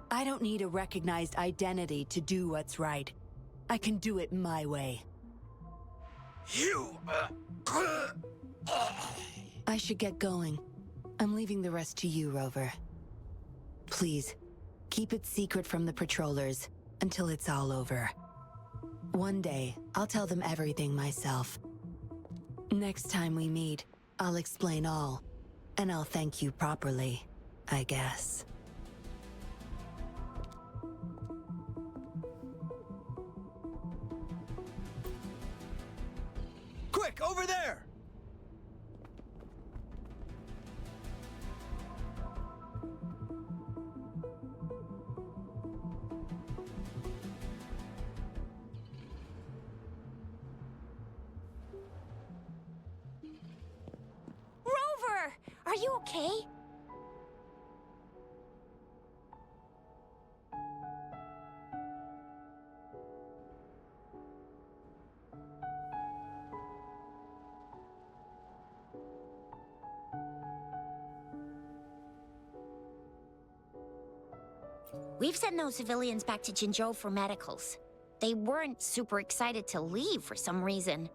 I don't need a recognized identity to do what's right. I can do it my way. You... I should get going. I'm leaving the rest to you, Rover. Please, keep it secret from the patrollers until it's all over. One day, I'll tell them everything myself. Next time we meet, I'll explain all, and I'll thank you properly, I guess. Quick, over there! Rover! Are you okay? We've sent those civilians back to Jinzhou for medicals. They weren't super excited to leave for some reason.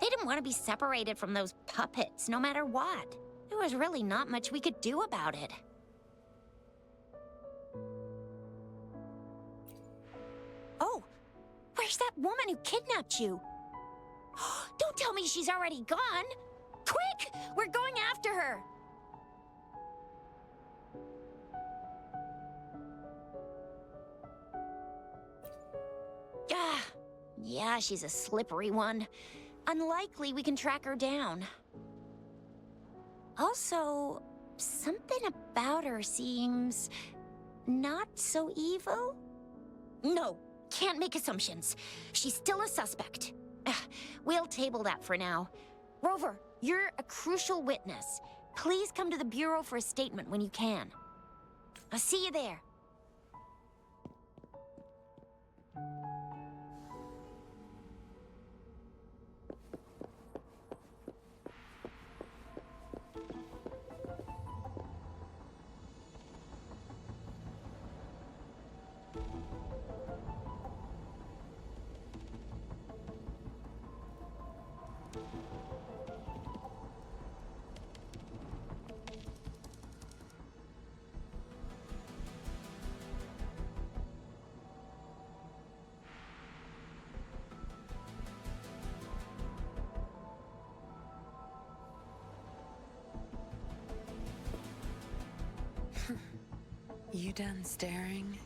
They didn't want to be separated from those puppets, no matter what. There was really not much we could do about it. Oh, where's that woman who kidnapped you? Don't tell me she's already gone! Quick! We're going after her! Ah, yeah, she's a slippery one. Unlikely we can track her down. Also, something about her seems not so evil? No, can't make assumptions. She's still a suspect. We'll table that for now. Rover, you're a crucial witness. Please come to the Bureau for a statement when you can. I'll see you there. You done staring?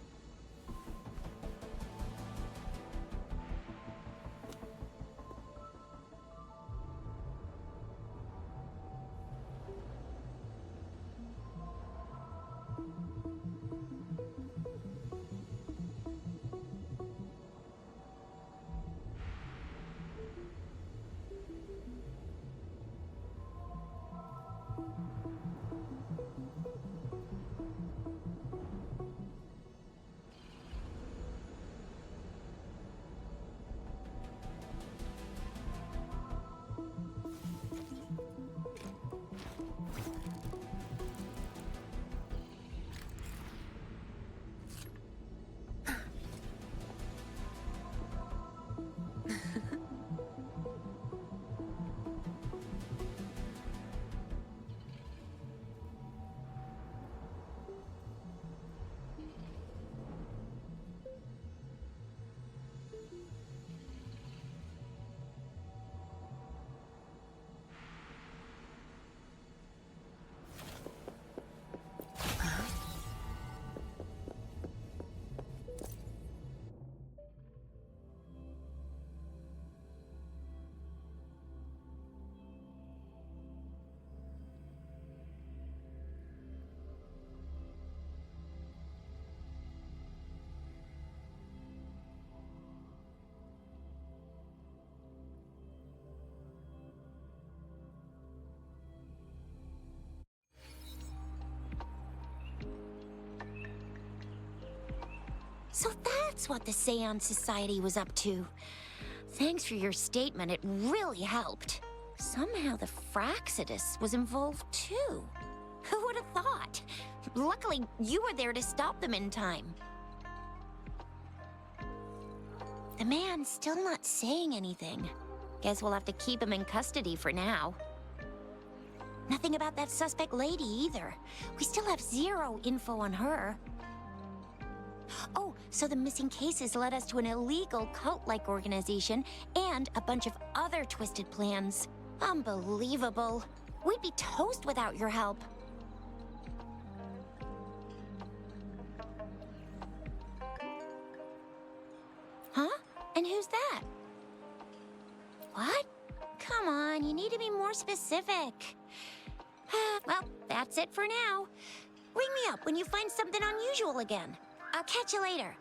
So that's what the Seance Society was up to. Thanks for your statement, it really helped. Somehow the Fraxidus was involved too. Who would have thought? Luckily, you were there to stop them in time. The man's still not saying anything. Guess we'll have to keep him in custody for now. Nothing about that suspect lady either. We still have zero info on her. Oh, so the missing cases led us to an illegal cult-like organization and a bunch of other twisted plans. Unbelievable. We'd be toast without your help. Huh? And who's that? What? Come on, you need to be more specific. Well, that's it for now. Ring me up when you find something unusual again. I'll catch you later.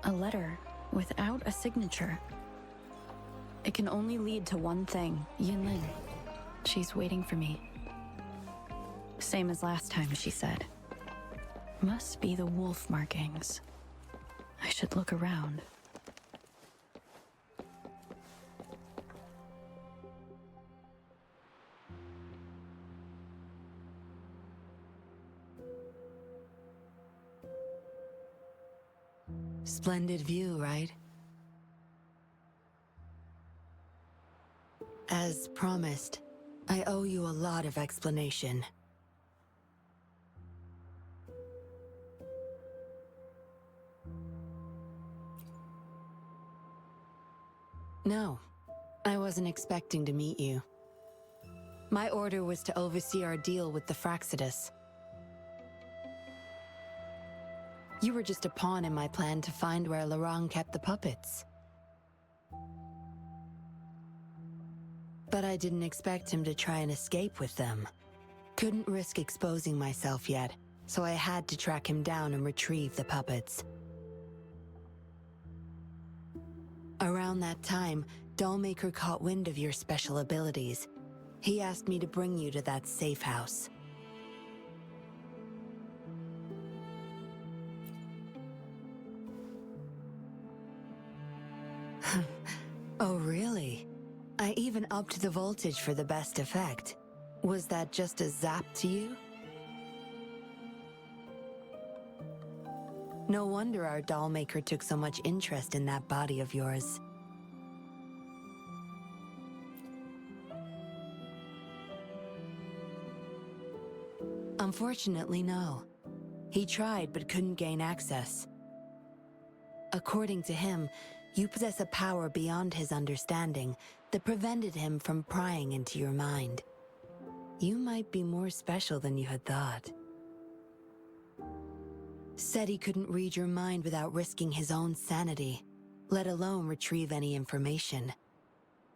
A letter without a signature. It can only lead to one thing, Yinlin. She's waiting for me. Same as last time, she said. Must be the wolf markings. I should look around. Splendid view, right? As promised, I owe you a lot of explanation. No, I wasn't expecting to meet you. My order was to oversee our deal with the Fraxidus. You were just a pawn in my plan to find where Laurent kept the puppets. But I didn't expect him to try and escape with them. Couldn't risk exposing myself yet, so I had to track him down and retrieve the puppets. Around that time, Dollmaker caught wind of your special abilities. He asked me to bring you to that safe house. Oh, really? I even upped the voltage for the best effect. Was that just a zap to you? No wonder our dollmaker took so much interest in that body of yours. Unfortunately, no. He tried but couldn't gain access. According to him, you possess a power beyond his understanding that prevented him from prying into your mind. You might be more special than you had thought. Said he couldn't read your mind without risking his own sanity, let alone retrieve any information.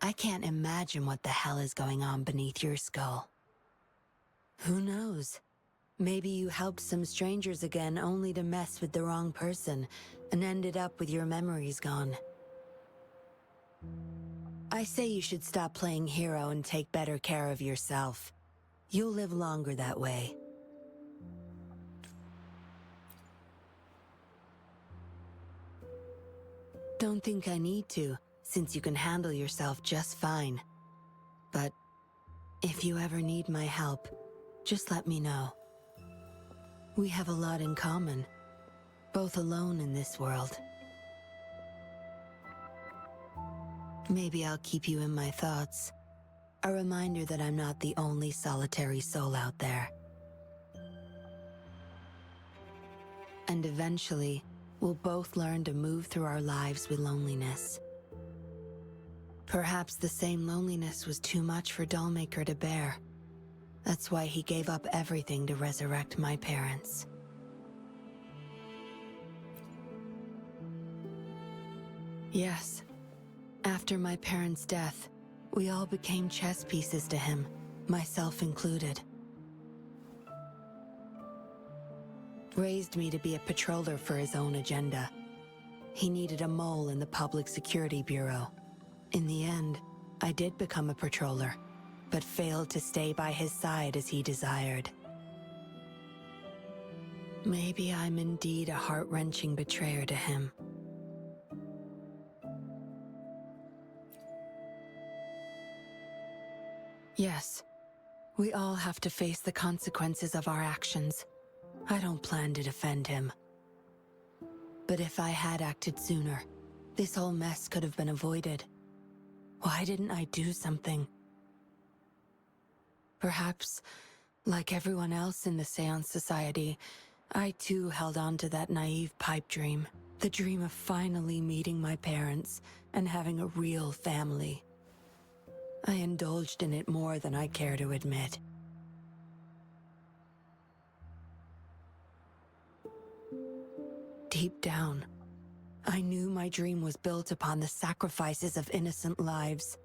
I can't imagine what the hell is going on beneath your skull. Who knows? Maybe you helped some strangers again only to mess with the wrong person and ended up with your memories gone. I say you should stop playing hero and take better care of yourself. You'll live longer that way. Don't think I need to, since you can handle yourself just fine. But if you ever need my help, just let me know. We have a lot in common, both alone in this world. Maybe I'll keep you in my thoughts. A reminder that I'm not the only solitary soul out there. And eventually, we'll both learn to move through our lives with loneliness. Perhaps the same loneliness was too much for Dollmaker to bear. That's why he gave up everything to resurrect my parents. Yes. After my parents' death, we all became chess pieces to him, myself included. Raised me to be a patroller for his own agenda. He needed a mole in the Public Security Bureau. In the end, I did become a patroller, but failed to stay by his side as he desired. Maybe I'm indeed a heart-wrenching betrayer to him. Yes, we all have to face the consequences of our actions. I don't plan to defend him. But if I had acted sooner, this whole mess could have been avoided. Why didn't I do something? Perhaps, like everyone else in the Seance Society, I too held on to that naive pipe dream. The dream of finally meeting my parents and having a real family. I indulged in it more than I care to admit. Deep down, I knew my dream was built upon the sacrifices of innocent lives,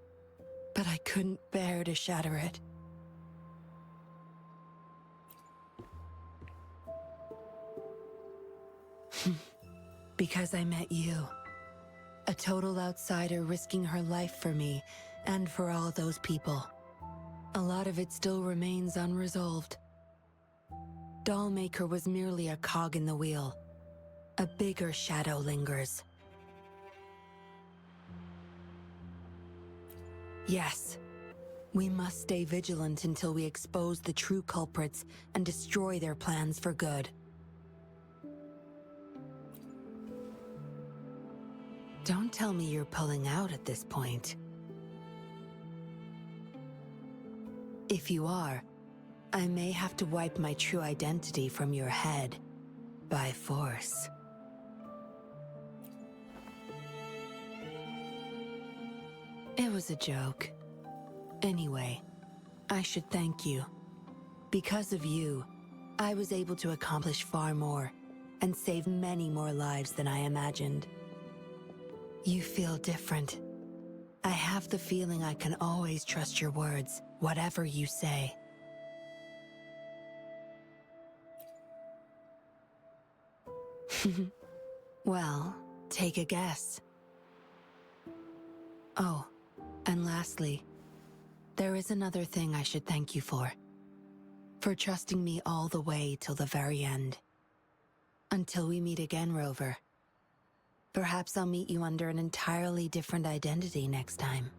but I couldn't bear to shatter it. Because I met you. A total outsider risking her life for me and for all those people. A lot of it still remains unresolved. Dollmaker was merely a cog in the wheel. A bigger shadow lingers. Yes, we must stay vigilant until we expose the true culprits and destroy their plans for good. Don't tell me you're pulling out at this point. If you are, I may have to wipe my true identity from your head by force. It was a joke. Anyway, I should thank you. Because of you, I was able to accomplish far more and save many more lives than I imagined. You feel different. I have the feeling I can always trust your words, whatever you say. Well, take a guess. Oh, and lastly, there is another thing I should thank you for. For trusting me all the way till the very end. Until we meet again, Rover. Perhaps I'll meet you under an entirely different identity next time.